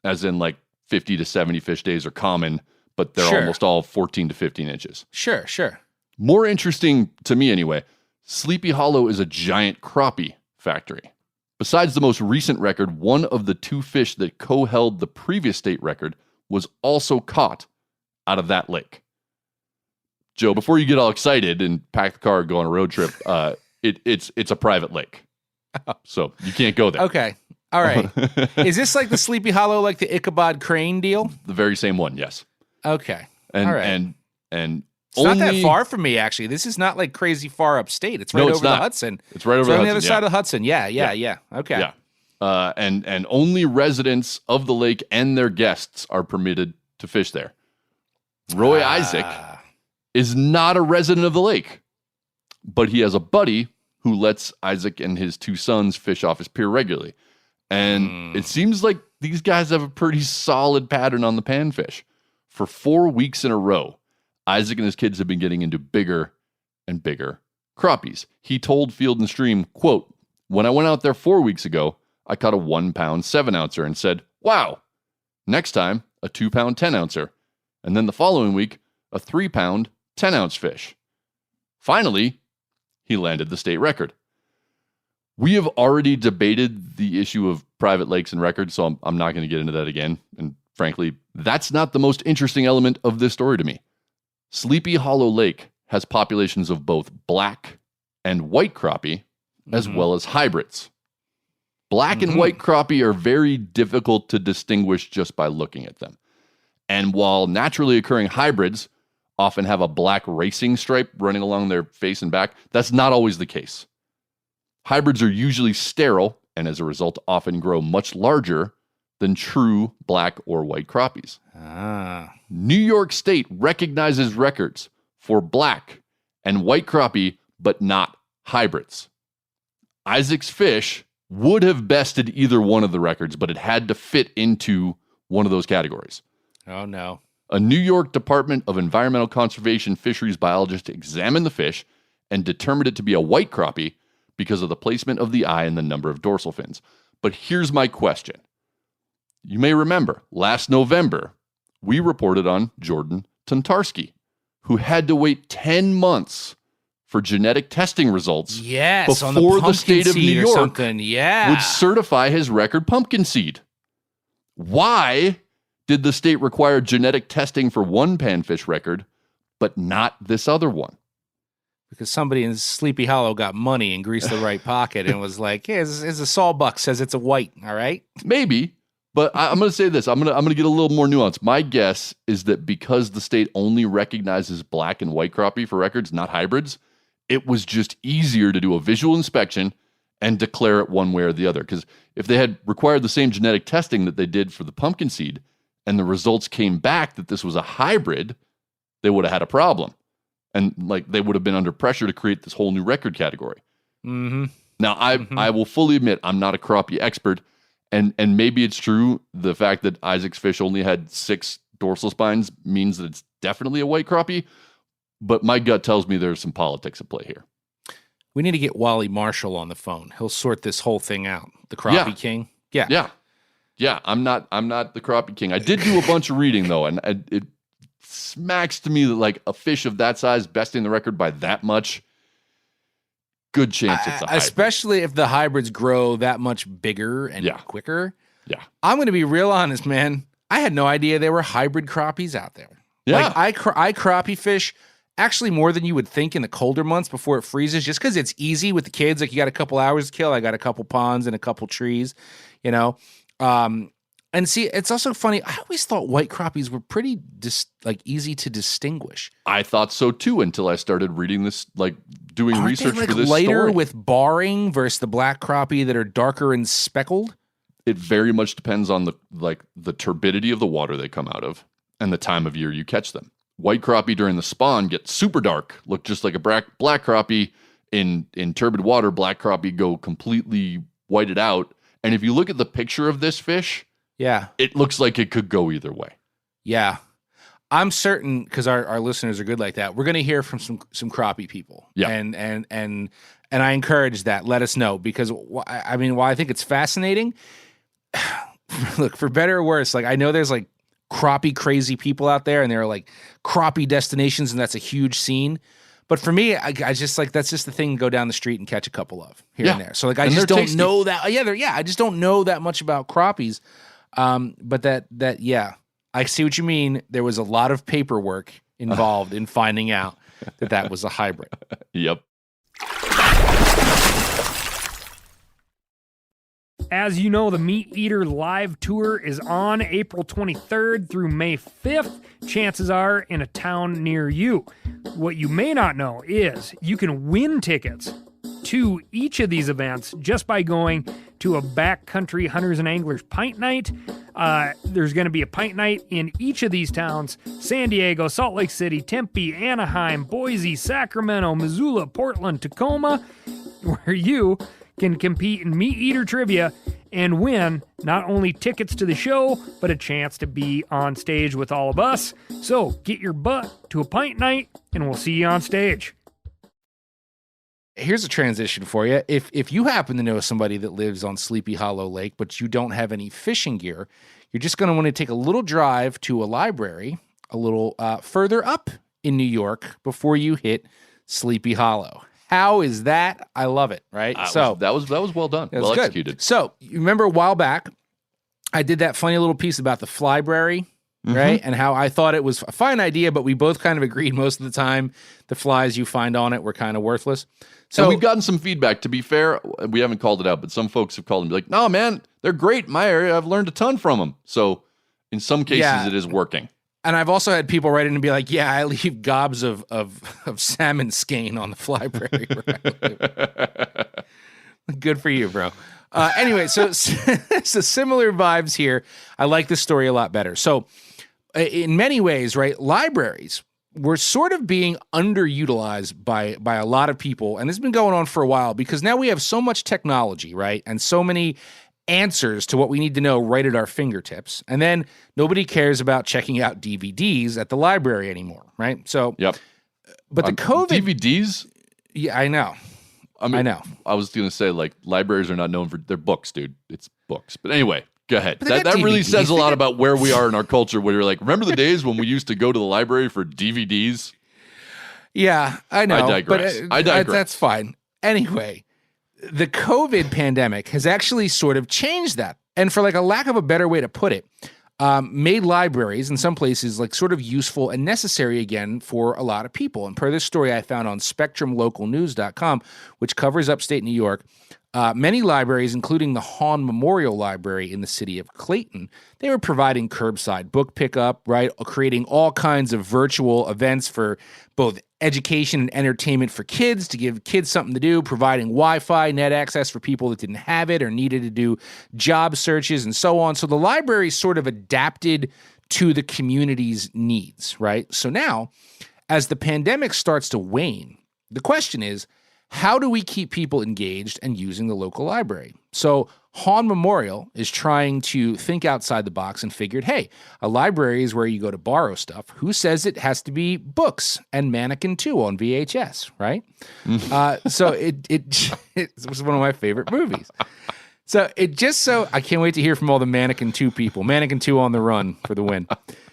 as in like 50 to 70 fish days are common, but they're almost all 14 to 15 inches. Sure. More interesting to me anyway, Sleepy Hollow is a giant crappie factory. Besides the most recent record, one of the 2 fish that co-held the previous state record was also caught out of that lake. Joe, before you get all excited and pack the car and go on a road trip, it's a private lake. So you can't go there. Okay. All right. Is this like the Sleepy Hollow, like the Ichabod Crane deal? The very same one, yes. Okay. And, all right. And it's not that far from me, actually. This is not like crazy far upstate. It's right over the Hudson. It's right over the Hudson. On the other side of the Hudson. Yeah. Okay. Yeah. And only residents of the lake and their guests are permitted to fish there. Roy Isaac is not a resident of the lake, but he has a buddy who lets Isaac and his 2 sons fish off his pier regularly. And it seems like these guys have a pretty solid pattern on the panfish. For 4 weeks in a row, Isaac and his kids have been getting into bigger and bigger crappies. He told Field and Stream, quote, "When I went out there 4 weeks ago, I caught a 1 pound 7-ouncer and said, wow, next time a 2 pound 10-ouncer. And then the following week, a 3 pound 10-ounce fish. Finally, he landed the state record." We have already debated the issue of private lakes and records, so I'm not going to get into that again. And frankly, that's not the most interesting element of this story to me. Sleepy Hollow Lake has populations of both black and white crappie, as well as hybrids. Black and white crappie are very difficult to distinguish just by looking at them. And while naturally occurring hybrids often have a black racing stripe running along their face and back, that's not always the case. Hybrids are usually sterile and as a result often grow much larger than true black or white crappies. New York State recognizes records for black and white crappie, but not hybrids. Isaac's fish would have bested either one of the records, but it had to fit into one of those categories. Oh, no. A New York Department of Environmental Conservation fisheries biologist examined the fish and determined it to be a white crappie because of the placement of the eye and the number of dorsal fins. But here's my question. You may remember, last November, we reported on Jordan Tuntarski, who had to wait 10 months for genetic testing results before the state of New York would certify his record pumpkin seed. Why did the state require genetic testing for one panfish record, but not this other one? Because somebody in Sleepy Hollow got money and greased the right pocket and was like, "Hey, it's a sawbuck says it's a white, all right?" Maybe, but I'm going to say this. I'm going to get a little more nuance. My guess is that because the state only recognizes black and white crappie for records, not hybrids, it was just easier to do a visual inspection and declare it one way or the other. Because if they had required the same genetic testing that they did for the pumpkin seed and the results came back that this was a hybrid, they would have had a problem. And like they would have been under pressure to create this whole new record category. Now, I will fully admit I'm not a crappie expert, and maybe it's true the fact that Isaac's fish only had 6 dorsal spines means that it's definitely a white crappie, but my gut tells me there's some politics at play here. We need to get Wally Marshall on the phone. He'll sort this whole thing out. The crappie king. Yeah. I'm not the crappie king. I did do a bunch of reading though, and it smacks to me that like a fish of that size besting the record by that much, good chance it's a hybrid. Especially if the hybrids grow that much bigger and quicker. Yeah. I'm going to be real honest, man. I had no idea there were hybrid crappies out there. Yeah. Like I crappie fish actually more than you would think in the colder months before it freezes, just because it's easy with the kids. Like you got a couple hours to kill. I got a couple ponds and a couple trees, you know. And And see, it's also funny. I always thought white crappies were pretty easy to distinguish. I thought so too until I started reading this, doing research they, for this lighter story. with barring versus the black crappie that are darker and speckled? It very much depends on the turbidity of the water they come out of and the time of year you catch them. White crappie during the spawn get super dark, look just like a black crappie. In turbid water, black crappie go completely whited out. And if you look at the picture of this fish, yeah, it looks like it could go either way. Yeah. I'm certain, because our listeners are good like that, we're going to hear from some crappie people. Yeah. And I encourage that. Let us know, because, while I think it's fascinating, look, for better or worse, I know there's crappie crazy people out there, and there are crappie destinations, and that's a huge scene. But for me, I just that's just the thing to go down the street and catch a couple of here and there. So I just don't know that. Yeah, I just don't know that much about crappies. But I see what you mean. There was a lot of paperwork involved in finding out that was a hybrid. Yep. As you know, the Meat Eater live tour is on April 23rd through May 5th. Chances are in a town near you. What you may not know is you can win tickets to each of these events just by going to a backcountry hunters and anglers pint night. There's going to be a pint night in each of these towns: San Diego, Salt Lake City, Tempe, Anaheim, Boise, Sacramento, Missoula, Portland, Tacoma, where you can compete in Meat Eater trivia and win not only tickets to the show, but a chance to be on stage with all of us. So get your butt to a pint night, and we'll see you on stage. Here's a transition for you. If you happen to know somebody that lives on Sleepy Hollow Lake, but you don't have any fishing gear, you're just going to want to take a little drive to a library a little further up in New York before you hit Sleepy Hollow. How is that? I love it, right? That was well done. Well good. Executed. So you remember a while back, I did that funny little piece about the flybrary, right? And how I thought it was a fine idea, but we both kind of agreed most of the time the flies you find on it were kind of worthless. So and we've gotten some feedback. To be fair, we haven't called it out, but some folks have called and be like, "No, man, they're great in my area. I've learned a ton from them." So in some cases, it is working. And I've also had people write in and be like, "Yeah, I leave gobs of salmon skein on the flybrary." Good for you, bro. Anyway, so similar vibes here. I like this story a lot better. So in many ways, right, libraries were sort of being underutilized by a lot of people. And this has been going on for a while because now we have so much technology, right? And so many answers to what we need to know right at our fingertips. And then nobody cares about checking out DVDs at the library anymore, right? So, yep. But the COVID DVDs? Yeah, I know. I know. I was going to say, libraries are not known for their books, dude. It's books. But anyway, go ahead. That really says a lot about where we are in our culture, where you're like, remember the days when we used to go to the library for DVDs? Yeah, I know. I digress. That's fine. Anyway, the COVID pandemic has actually sort of changed that. And for a lack of a better way to put it, made libraries in some places sort of useful and necessary again for a lot of people. And per this story I found on SpectrumLocalNews.com, which covers upstate New York, many libraries, including the Hahn Memorial Library in the city of Clayton, they were providing curbside book pickup, right? Creating all kinds of virtual events for both education and entertainment for kids, to give kids something to do, providing Wi-Fi, net access for people that didn't have it or needed to do job searches and so on. So the library sort of adapted to the community's needs, right? So now, as the pandemic starts to wane, the question is, how do we keep people engaged and using the local library? So Hahn Memorial is trying to think outside the box and figured, hey, a library is where you go to borrow stuff. Who says it has to be books and Mannequin 2 on VHS, right? So it was one of my favorite movies. So I can't wait to hear from all the Mannequin 2 people. Mannequin 2 on the run for the win.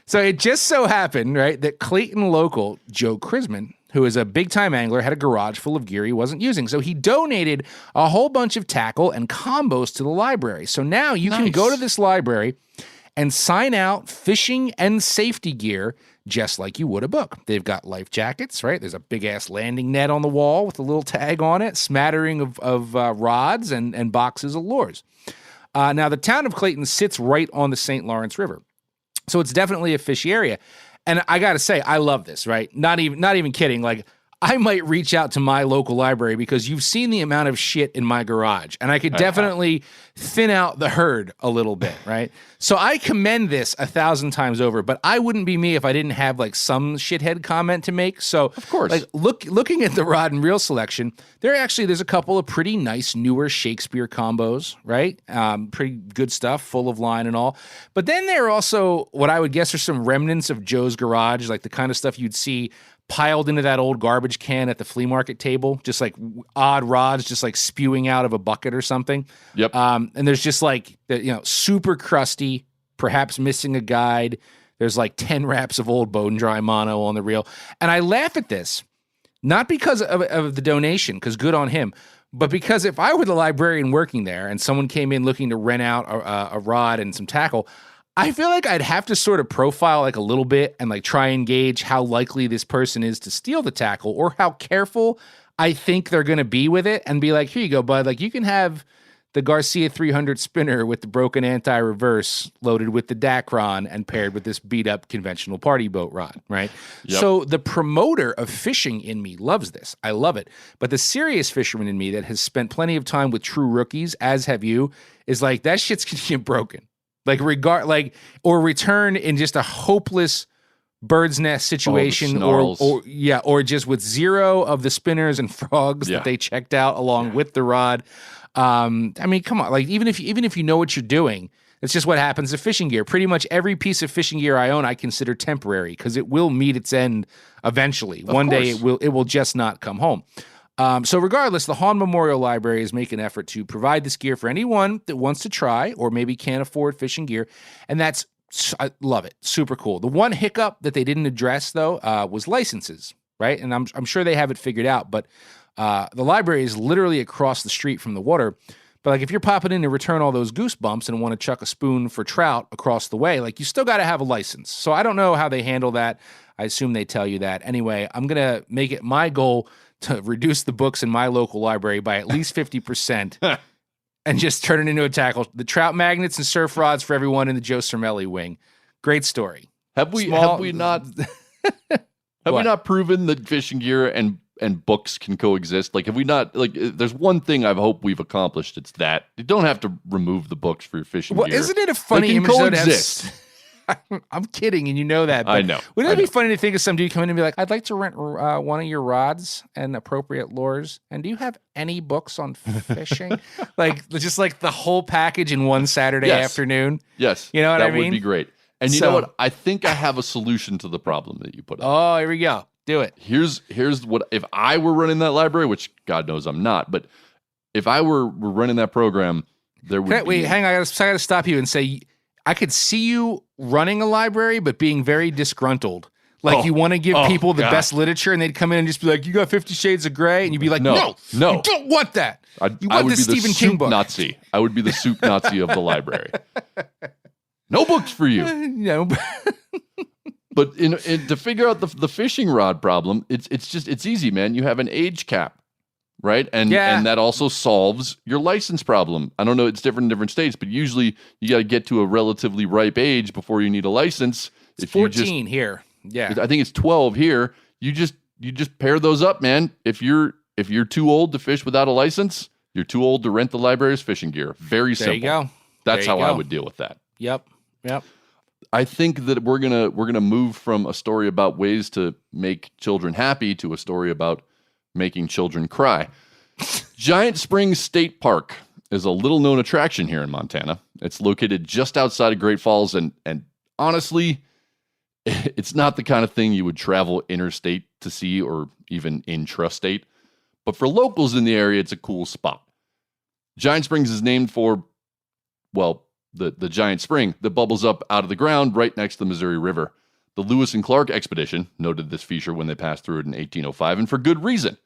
So it just so happened, right, that Clayton local Joe Chrisman, who is a big-time angler, had a garage full of gear he wasn't using. So he donated a whole bunch of tackle and combos to the library. So now you can go to this library and sign out fishing and safety gear just like you would a book. They've got life jackets, right? There's a big-ass landing net on the wall with a little tag on it, smattering of rods and boxes of lures. Now, the town of Clayton sits right on the St. Lawrence River. So it's definitely a fishy area. And I got to say, I love this, right? Not even kidding. Like, I might reach out to my local library because you've seen the amount of shit in my garage, and I could definitely thin out the herd a little bit, right? So I commend this 1,000 times over, but I wouldn't be me if I didn't have like some shithead comment to make. So of course, like looking at the rod and reel selection, there's a couple of pretty nice newer Shakespeare combos, right? Pretty good stuff, full of line and all. But then there are also what I would guess are some remnants of Joe's garage, like the kind of stuff you'd see piled into that old garbage can at the flea market table, just like odd rods, just like spewing out of a bucket or something. Yep. And there's just like, super crusty, perhaps missing a guide. There's like 10 wraps of old bone dry mono on the reel. And I laugh at this, not because of the donation, because good on him, but because if I were the librarian working there and someone came in looking to rent out a rod and some tackle, I feel like I'd have to sort of profile like a little bit and like try and gauge how likely this person is to steal the tackle or how careful I think they're going to be with it and be like, here you go, bud. Like you can have the Garcia 300 spinner with the broken anti-reverse loaded with the Dacron and paired with this beat up conventional party boat rod, right? Yep. So the promoter of fishing in me loves this. I love it. But the serious fisherman in me that has spent plenty of time with true rookies, as have you, is like, that shit's going to get broken. Or return in just a hopeless bird's nest situation, or just with zero of the spinners and frogs that they checked out along with the rod. I mean, come on, like even if you know what you're doing, it's just what happens to fishing gear. Pretty much every piece of fishing gear I own, I consider temporary because it will meet its end eventually. One day it will just not come home. So regardless, the Hahn Memorial Library is making an effort to provide this gear for anyone that wants to try or maybe can't afford fishing gear. And I love it. Super cool. The one hiccup that they didn't address, though, was licenses, right? And I'm sure they have it figured out, but the library is literally across the street from the water. But like if you're popping in to return all those goosebumps and want to chuck a spoon for trout across the way, like you still got to have a license. So I don't know how they handle that. I assume they tell you that. Anyway, I'm going to make it my goal to reduce the books in my local library by at least 50% and just turn it into a tackle. The trout magnets and surf rods for everyone in the Joe Cermelli wing. Great story. Have we not proven that fishing gear and books can coexist? Like, have we not, like, there's one thing I hope we've accomplished. It's that you don't have to remove the books for your fishing gear. Isn't it a funny image coexist? I'm kidding, and you know that. But I know. Wouldn't it be funny to think of some dude coming in and be like, I'd like to rent one of your rods and appropriate lures, and do you have any books on fishing? Like, just like the whole package in one Saturday afternoon? Yes. You know what I mean? That would be great. And you know what? I think I have a solution to the problem that you put up. Oh, here we go. Do it. Here's what, if I were running that library, which God knows I'm not, but if I were running that program, there would be... Wait, hang on. I got to stop you and say... I could see you running a library, but being very disgruntled. Like you want to give people the best literature, and they'd come in and just be like, "You got 50 Shades of Grey," and you'd be like, "No, you don't want that. You want the Stephen King book." Nazi. I would be the soup Nazi of the library. No books for you. No. But to figure out the fishing rod problem, it's easy, man. You have an age cap. Right? And that also solves your license problem. I don't know, it's different in different states, but usually you got to get to a relatively ripe age before you need a license. It's 14 here. Yeah. I think it's 12 here. You just pair those up, man. If you're too old to fish without a license, you're too old to rent the library's fishing gear. Very simple. There you go. That's how I would deal with that. Yep. I think that we're gonna move from a story about ways to make children happy to a story about making children cry. Giant Springs State Park is a little-known attraction here in Montana. It's located just outside of Great Falls, and honestly, it's not the kind of thing you would travel interstate to see or even intrastate. But for locals in the area, it's a cool spot. Giant Springs is named for, well, the giant spring that bubbles up out of the ground right next to the Missouri River. The Lewis and Clark expedition noted this feature when they passed through it in 1805, and for good reason.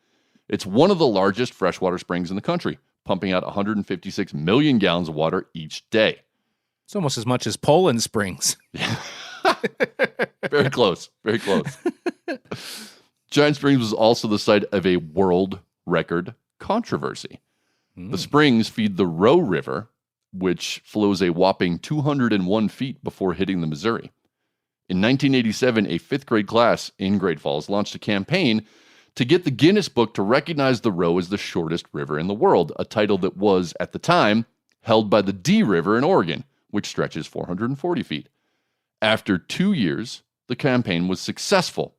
It's one of the largest freshwater springs in the country, pumping out 156 million gallons of water each day. It's almost as much as Poland Springs. Very close. Very close. Giant Springs was also the site of a world record controversy. The springs feed the Roe River, which flows a whopping 201 feet before hitting the Missouri. In 1987, a 5th grade class in Great Falls launched a campaign to get the Guinness Book to recognize the Roe as the shortest river in the world, a title that was, at the time, held by the Dee River in Oregon, which stretches 440 feet. After 2 years, the campaign was successful.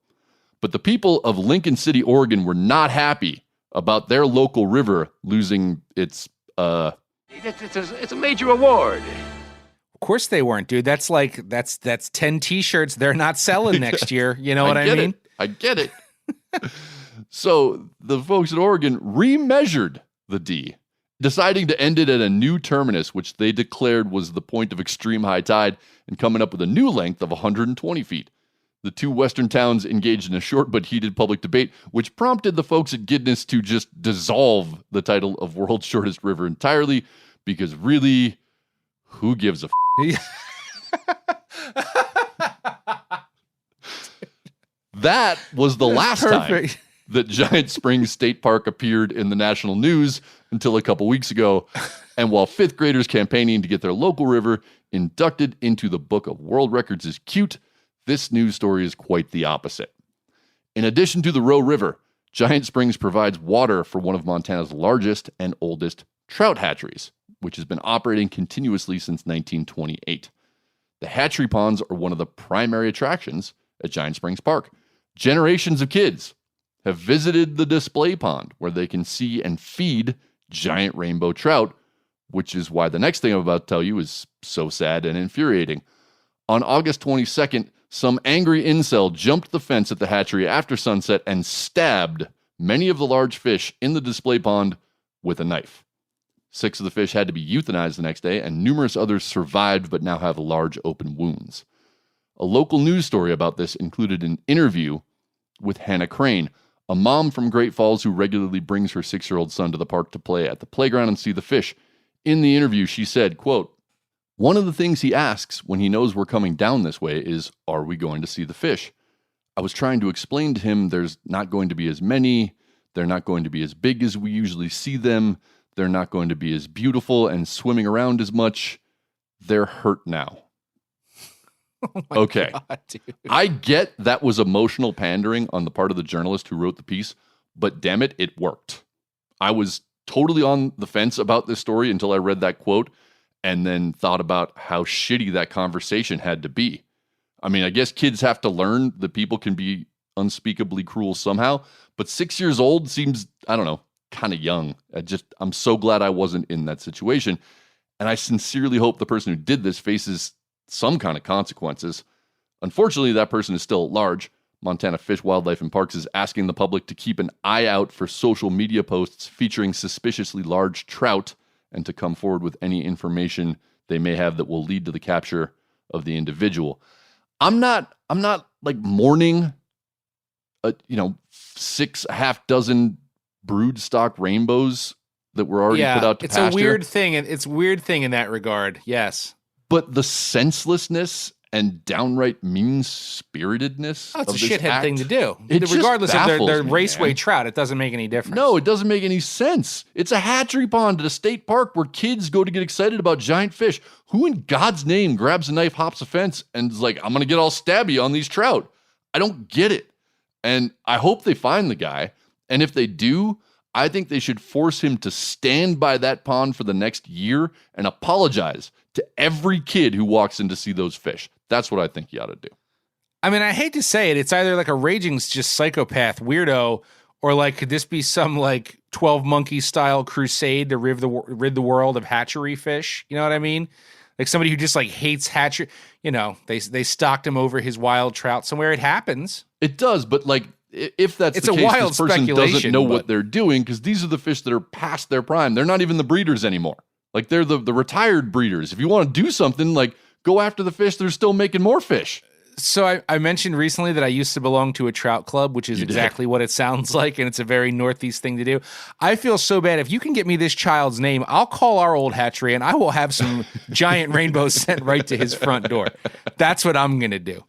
But the people of Lincoln City, Oregon were not happy about their local river losing its, It's a major award. Of course they weren't, dude. That's 10 t-shirts they're not selling next year. You know what I mean? I get it. So the folks in Oregon remeasured the D, deciding to end it at a new terminus, which they declared was the point of extreme high tide, and coming up with a new length of 120 feet. The two western towns engaged in a short but heated public debate, which prompted the folks at Guinness to just dissolve the title of World's Shortest River entirely, because really, who gives a f***? That was the last time that Giant Springs State Park appeared in the national news until a couple weeks ago. And while 5th graders campaigning to get their local river inducted into the Book of World Records is cute, this news story is quite the opposite. In addition to the Roe River, Giant Springs provides water for one of Montana's largest and oldest trout hatcheries, which has been operating continuously since 1928. The hatchery ponds are one of the primary attractions at Giant Springs Park. Generations of kids have visited the display pond where they can see and feed giant rainbow trout, which is why the next thing I'm about to tell you is so sad and infuriating. On August 22nd, some angry incel jumped the fence at the hatchery after sunset and stabbed many of the large fish in the display pond with a knife. 6 of the fish had to be euthanized the next day, and numerous others survived but now have large open wounds. A local news story about this included an interview with Hannah Crane, a mom from Great Falls who regularly brings her 6-year-old son to the park to play at the playground and see the fish. In the interview, she said, quote, "One of the things he asks when he knows we're coming down this way is, are we going to see the fish? I was trying to explain to him there's not going to be as many, they're not going to be as big as we usually see them, they're not going to be as beautiful and swimming around as much. They're hurt now." Oh my okay. God, dude. I get that was emotional pandering on the part of the journalist who wrote the piece, but damn it, it worked. I was totally on the fence about this story until I read that quote and then thought about how shitty that conversation had to be. I mean, I guess kids have to learn that people can be unspeakably cruel somehow, but 6 years old seems, I don't know, kind of young. I'm so glad I wasn't in that situation. And I sincerely hope the person who did this faces some kind of consequences. Unfortunately, that person is still at large. Montana Fish, Wildlife, and Parks is asking the public to keep an eye out for social media posts featuring suspiciously large trout and to come forward with any information they may have that will lead to the capture of the individual. I'm not like mourning, 6 half dozen brood stock rainbows that were already put out to pasture. It's a weird thing. It's a weird thing in that regard. Yes. But the senselessness and downright mean-spiritedness it's of a this shithead act, thing to do. it just Regardless of baffles their me, raceway man. trout, it doesn't make any difference. No, it doesn't make any sense. It's a hatchery pond at a state park where kids go to get excited about giant fish. Who in God's name grabs a knife, hops a fence, and is like, I'm going to get all stabby on these trout? I don't get it. And I hope they find the guy. And if they do, I think they should force him to stand by that pond for the next year and apologize to every kid who walks in to see those fish. That's what I think you ought to do. I mean, I hate to say it. It's either like a raging just psychopath weirdo, or like, could this be some like 12 Monkeys style crusade to rid the world of hatchery fish? You know what I mean? Like somebody who just like hates hatchery. You know, they stocked him over his wild trout somewhere. It happens. It does, but like, if that's It's the a case, wild this person doesn't speculation, know but- what they're doing, because these are the fish that are past their prime. They're not even the breeders anymore. Like, they're the retired breeders. If you want to do something, like, go after the fish that are still making more fish. So I mentioned recently that I used to belong to a trout club, which is exactly what it sounds like, and it's a very Northeast thing to do. I feel so bad. If you can get me this child's name, I'll call our old hatchery, and I will have some giant rainbows sent right to his front door. That's what I'm going to do.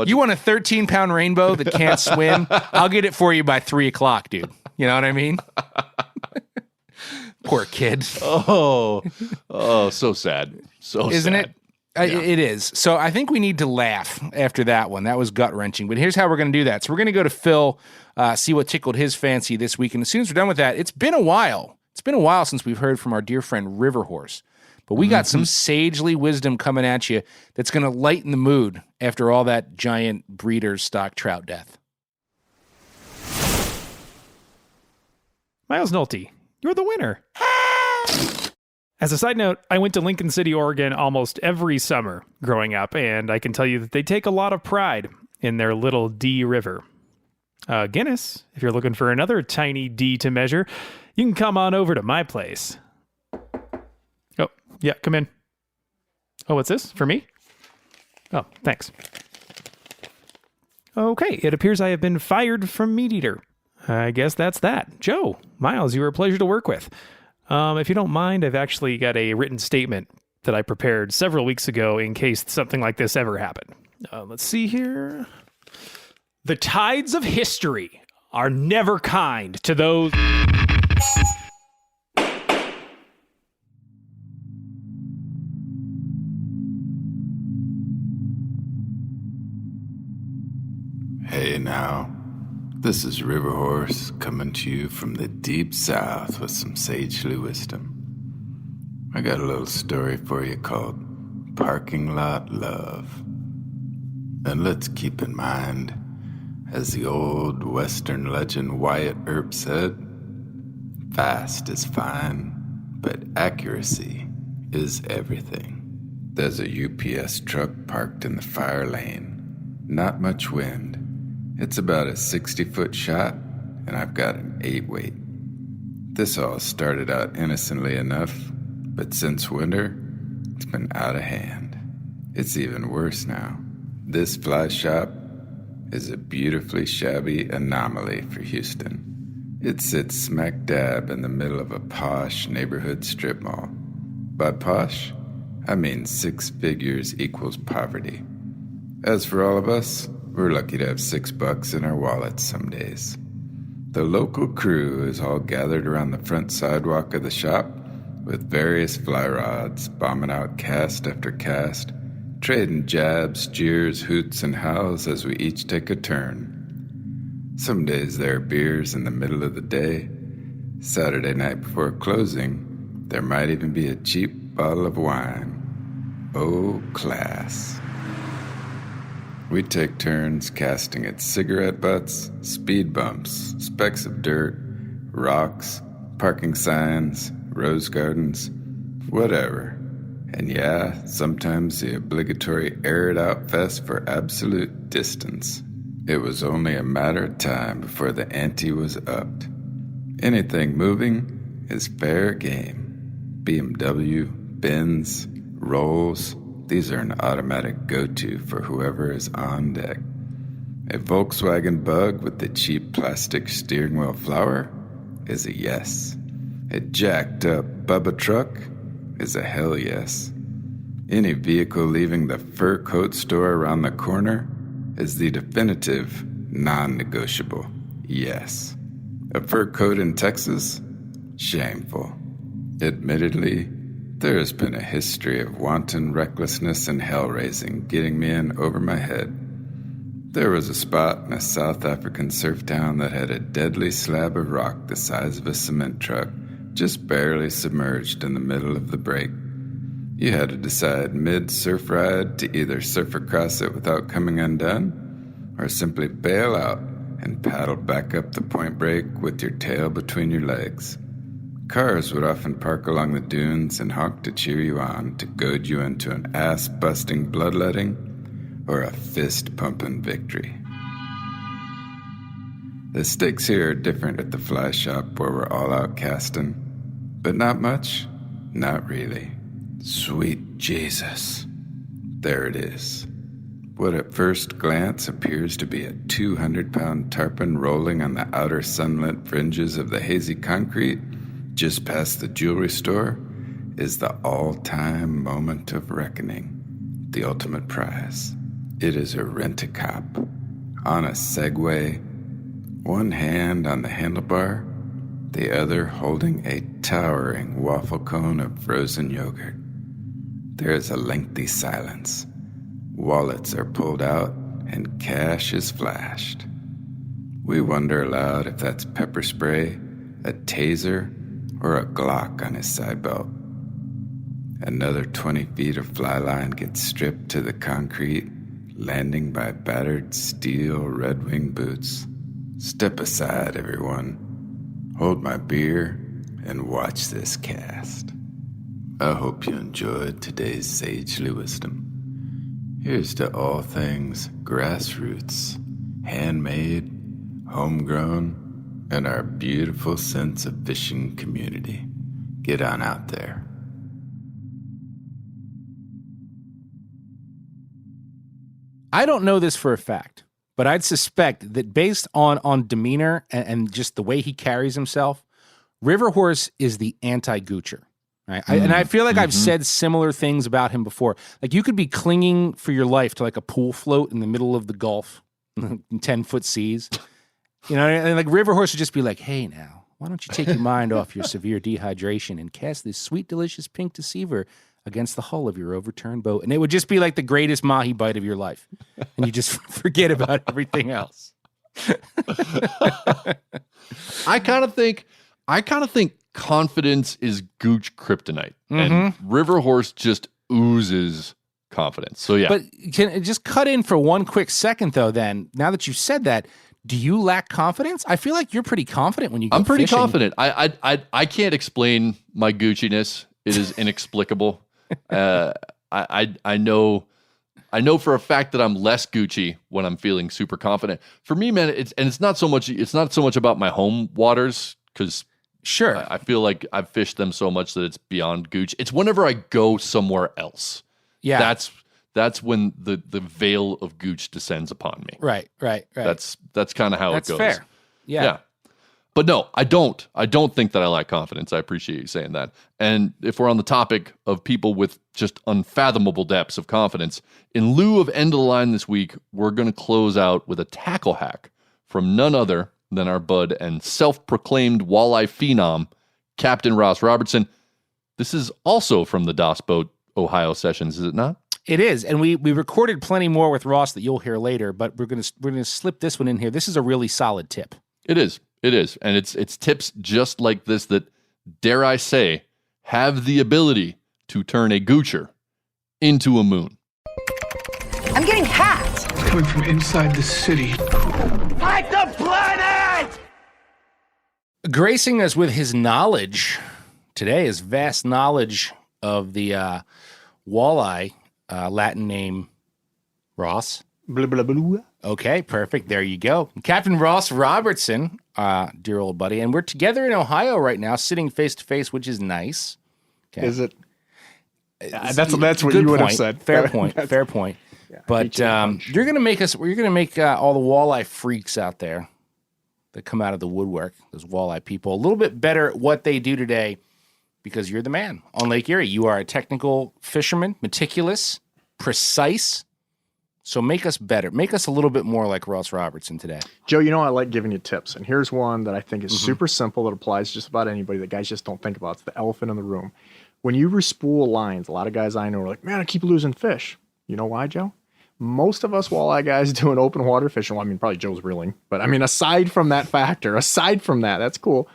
You want a 13-pound rainbow that can't swim? I'll get it for you by 3 o'clock, dude. You know what I mean? Poor kid. Oh, so sad. So Isn't sad. it? It is. So I think we need to laugh after that one. That was gut-wrenching. But here's how we're going to do that. So we're going to go to Phil, see what tickled his fancy this week. And as soon as we're done with that, it's been a while. It's been a while since we've heard from our dear friend River Horse. But we got some sagely wisdom coming at you that's going to lighten the mood after all that giant breeder's stock trout death. Miles Nolte, you're the winner. As a side note, I went to Lincoln City, Oregon almost every summer growing up, and I can tell you that they take a lot of pride in their little D River. Guinness, if you're looking for another tiny D to measure, you can come on over to my place. Oh, yeah, come in. Oh, what's this? For me? Oh, thanks. Okay, it appears I have been fired from Meat Eater. I guess that's that. Joe, Miles, you were a pleasure to work with. If you don't mind, I've actually got a written statement that I prepared several weeks ago in case something like this ever happened. Let's see here. The tides of history are never kind to those... Hey now, this is River Horse coming to you from the deep south with some sagely wisdom. I got a little story for you called Parking Lot Love. And let's keep in mind, as the old Western legend Wyatt Earp said, fast is fine, but accuracy is everything. There's a UPS truck parked in the fire lane. Not much wind. It's about a 60-foot shot, and I've got an 8-weight. This all started out innocently enough, but since winter, it's been out of hand. It's even worse now. This fly shop is a beautifully shabby anomaly for Houston. It sits smack dab in the middle of a posh neighborhood strip mall. By posh, I mean 6 figures equals poverty. As for all of us, we're lucky to have $6 in our wallets some days. The local crew is all gathered around the front sidewalk of the shop with various fly rods, bombing out cast after cast, trading jabs, jeers, hoots, and howls as we each take a turn. Some days there are beers in the middle of the day. Saturday night before closing, there might even be a cheap bottle of wine. Oh, class. We take turns casting at cigarette butts, speed bumps, specks of dirt, rocks, parking signs, rose gardens, whatever. And yeah, sometimes the obligatory air it out fest for absolute distance. It was only a matter of time before the ante was upped. Anything moving is fair game. BMW, Benz, Rolls, these are an automatic go-to for whoever is on deck. A Volkswagen Bug with the cheap plastic steering wheel flower is a yes. A jacked-up Bubba truck is a hell yes. Any vehicle leaving the fur coat store around the corner is the definitive non-negotiable yes. A fur coat in Texas? Shameful. Admittedly, there has been a history of wanton recklessness and hell-raising getting me in over my head. There was a spot in a South African surf town that had a deadly slab of rock the size of a cement truck just barely submerged in the middle of the break. You had to decide mid-surf ride to either surf across it without coming undone, or simply bail out and paddle back up the point break with your tail between your legs. Cars would often park along the dunes and honk to cheer you on, to goad you into an ass-busting bloodletting or a fist-pumping victory. The stakes here are different at the fly shop where we're all out casting, but not much, not really. Sweet Jesus. There it is. What at first glance appears to be a 200-pound tarpon rolling on the outer sunlit fringes of the hazy concrete just past the jewelry store is the all-time moment of reckoning, the ultimate prize. It is a rent-a-cop on a Segway, one hand on the handlebar, the other holding a towering waffle cone of frozen yogurt. There is a lengthy silence. Wallets are pulled out and cash is flashed. We wonder aloud if that's pepper spray, a taser, or a Glock on his side belt. Another 20 feet of fly line gets stripped to the concrete, landing by battered steel Red Wing boots. Step aside, everyone. Hold my beer and watch this cast. I hope you enjoyed today's sagely wisdom. Here's to all things grassroots, handmade, homegrown, and our beautiful sense of fishing community. Get on out there. I don't know this for a fact, but I'd suspect that based on demeanor and just the way he carries himself, River Horse is the anti-Goocher. Right? And I feel like I've said similar things about him before. Like you could be clinging for your life to like a pool float in the middle of the Gulf, 10-foot seas. You know, and like River Horse would just be like, hey now, why don't you take your mind off your severe dehydration and cast this sweet, delicious pink deceiver against the hull of your overturned boat. And it would just be like the greatest mahi bite of your life. And you just forget about everything else. I kind of think confidence is Gooch kryptonite. And River Horse just oozes confidence. So yeah. But can just cut in for one quick second though, then, now that you've said that, do you lack confidence? I feel like you're pretty confident when you go I'm pretty fishing. confident. I can't explain my Gucciness. It is inexplicable. I know for a fact that I'm less Gucci when I'm feeling super confident. For me, man, it's not so much about my home waters, because sure, I feel like I've fished them so much that it's beyond Gooch. It's whenever I go somewhere else. Yeah. That's when the veil of Gooch descends upon me. Right. That's kind of how it goes. That's fair. Yeah. But no, I don't think that I lack confidence. I appreciate you saying that. And if we're on the topic of people with just unfathomable depths of confidence, in lieu of end of the line this week, we're going to close out with a tackle hack from none other than our bud and self-proclaimed walleye phenom, Captain Ross Robertson. This is also from the Das Boat Ohio sessions, is it not? It is, and we recorded plenty more with Ross that you'll hear later, but we're gonna slip this one in here. This is a really solid tip. It is, and it's tips just like this that, dare I say, have the ability to turn a goocher into a moon. I'm getting hacked. It's coming from inside the city. Fight the planet! Gracing us with his knowledge today, his vast knowledge of the walleye, Latin name Ross. Blah, blah, blah. Okay, perfect. There you go. Captain Ross Robertson, dear old buddy. And we're together in Ohio right now, sitting face to face, which is nice. Okay. Is it? That's what you would have said. Fair point. Yeah, but you're gonna make all the walleye freaks out there that come out of the woodwork, those walleye people, a little bit better at what they do today, because you're the man on Lake Erie. You are a technical fisherman, meticulous, precise. So make us better. Make us a little bit more like Ross Robertson today. Joe, you know I like giving you tips, and here's one that I think is super simple that applies to just about anybody that guys just don't think about. It's the elephant in the room. When you respool lines, a lot of guys I know are like, man, I keep losing fish. You know why, Joe? Most of us walleye guys doing open water fishing, well, I mean, probably Joe's reeling, but I mean, aside from that, that's cool.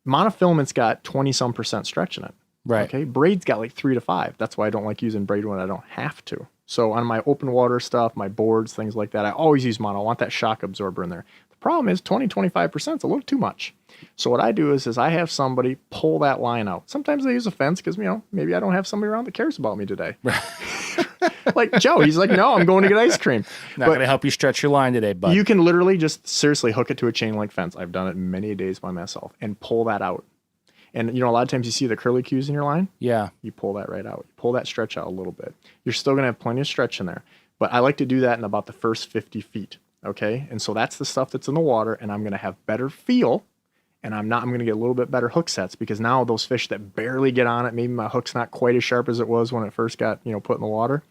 Monofilament's got 20-some% stretch in it. Right. Okay. Braid's got like 3 to 5. That's why I don't like using braid when I don't have to. So on my open water stuff, my boards, things like that, I always use mono. I want that shock absorber in there. The problem is 20-25% is a little too much. So what I do is I have somebody pull that line out. Sometimes I use a fence because, maybe I don't have somebody around that cares about me today. Like Joe, he's like, no, I'm going to get ice cream. Not going to help you stretch your line today, bud. You can literally just seriously hook it to a chain link fence. I've done it many days by myself and pull that out. And, a lot of times you see the curly cues in your line. Yeah. You pull that right out. You pull that stretch out a little bit. You're still going to have plenty of stretch in there. But I like to do that in about the first 50 feet. Okay. And so that's the stuff that's in the water. And I'm going to have better feel. And I'm going to get a little bit better hook sets, because now those fish that barely get on it, maybe my hook's not quite as sharp as it was when it first got, put in the water.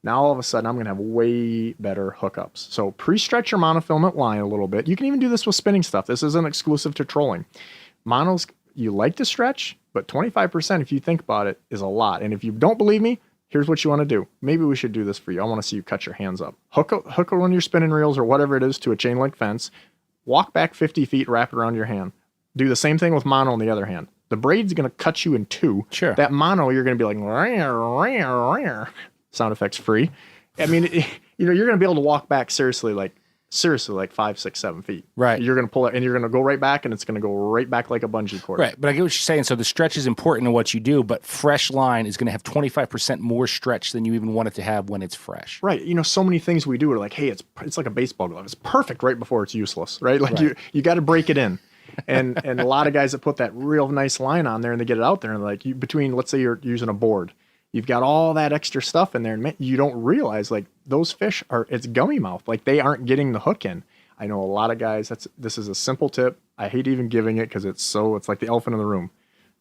Now all of a sudden I'm going to have way better hookups. So pre-stretch your monofilament line a little bit. You can even do this with spinning stuff. This isn't exclusive to trolling. Monos, you like to stretch, but 25%, if you think about it, is a lot. And if you don't believe me, here's what you want to do. Maybe we should do this for you. I want to see you cut your hands up. Hook one of your spinning reels or whatever it is to a chain link fence. Walk back 50 feet, wrap it around your hand. Do the same thing with mono on the other hand. The braid's going to cut you in two. Sure. That mono, you're going to be like, rawr, sound effects free. I mean, you're going to be able to walk back seriously like 5, 6, 7 feet. Right. You're going to pull it and you're going to go right back and it's going to go right back like a bungee cord. Right. But I get what you're saying. So the stretch is important in what you do, but fresh line is going to have 25% more stretch than you even want it to have when it's fresh. Right. So many things we do are like, hey, it's like a baseball glove. It's perfect right before it's useless, right? Like you got to break it in. And a lot of guys that put that real nice line on there and they get it out there and like between, let's say you're using a board, you've got all that extra stuff in there and you don't realize like those fish it's gummy mouth. Like they aren't getting the hook in. I know a lot of guys, this is a simple tip. I hate even giving it because it's like the elephant in the room.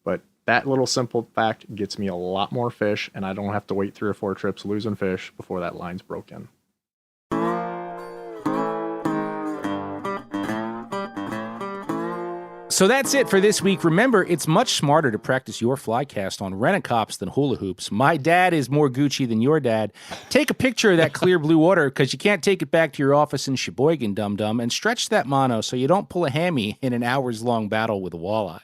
But that little simple fact gets me a lot more fish and I don't have to wait 3 or 4 trips losing fish before that line's broken. So that's it for this week. Remember, it's much smarter to practice your fly cast on Rent-A-Cops than hula hoops. My dad is more Goochie than your dad. Take a picture of that clear blue water because you can't take it back to your office in Sheboygan, dum-dum, and stretch that mono so you don't pull a hammy in an hours-long battle with a walleye.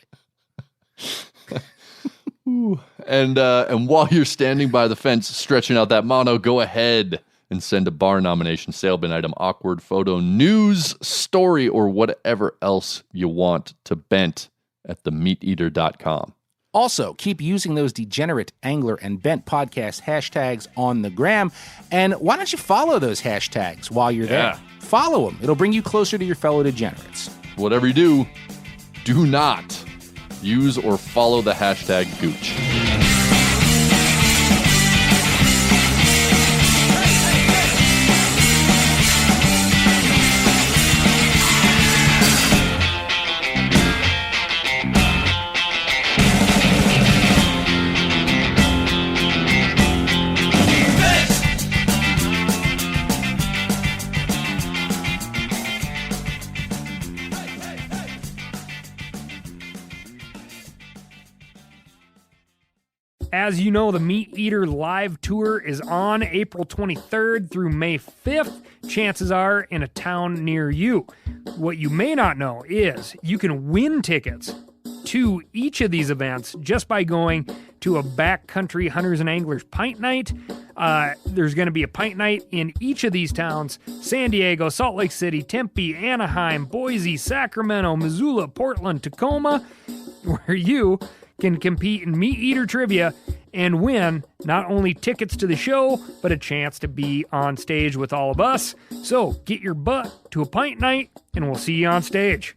And while you're standing by the fence stretching out that mono, go ahead and send a bar nomination, sale bin item, awkward photo, news, story, or whatever else you want to bent@themeateater.com. Also, keep using those degenerate angler and bent podcast hashtags on the gram. And why don't you follow those hashtags while you're there? Follow them. It'll bring you closer to your fellow degenerates. Whatever you do, do not use or follow the hashtag Gooch. As you know, the Meat Eater live tour is on April 23rd through May 5th. Chances are in a town near you. What you may not know is you can win tickets to each of these events just by going to a backcountry hunters and anglers pint night. There's going to be a pint night in each of these towns: San Diego, Salt Lake City, Tempe, Anaheim, Boise, Sacramento, Missoula, Portland, Tacoma, where you can compete in Meat Eater trivia and win not only tickets to the show, but a chance to be on stage with all of us. So get your butt to a pint night and we'll see you on stage.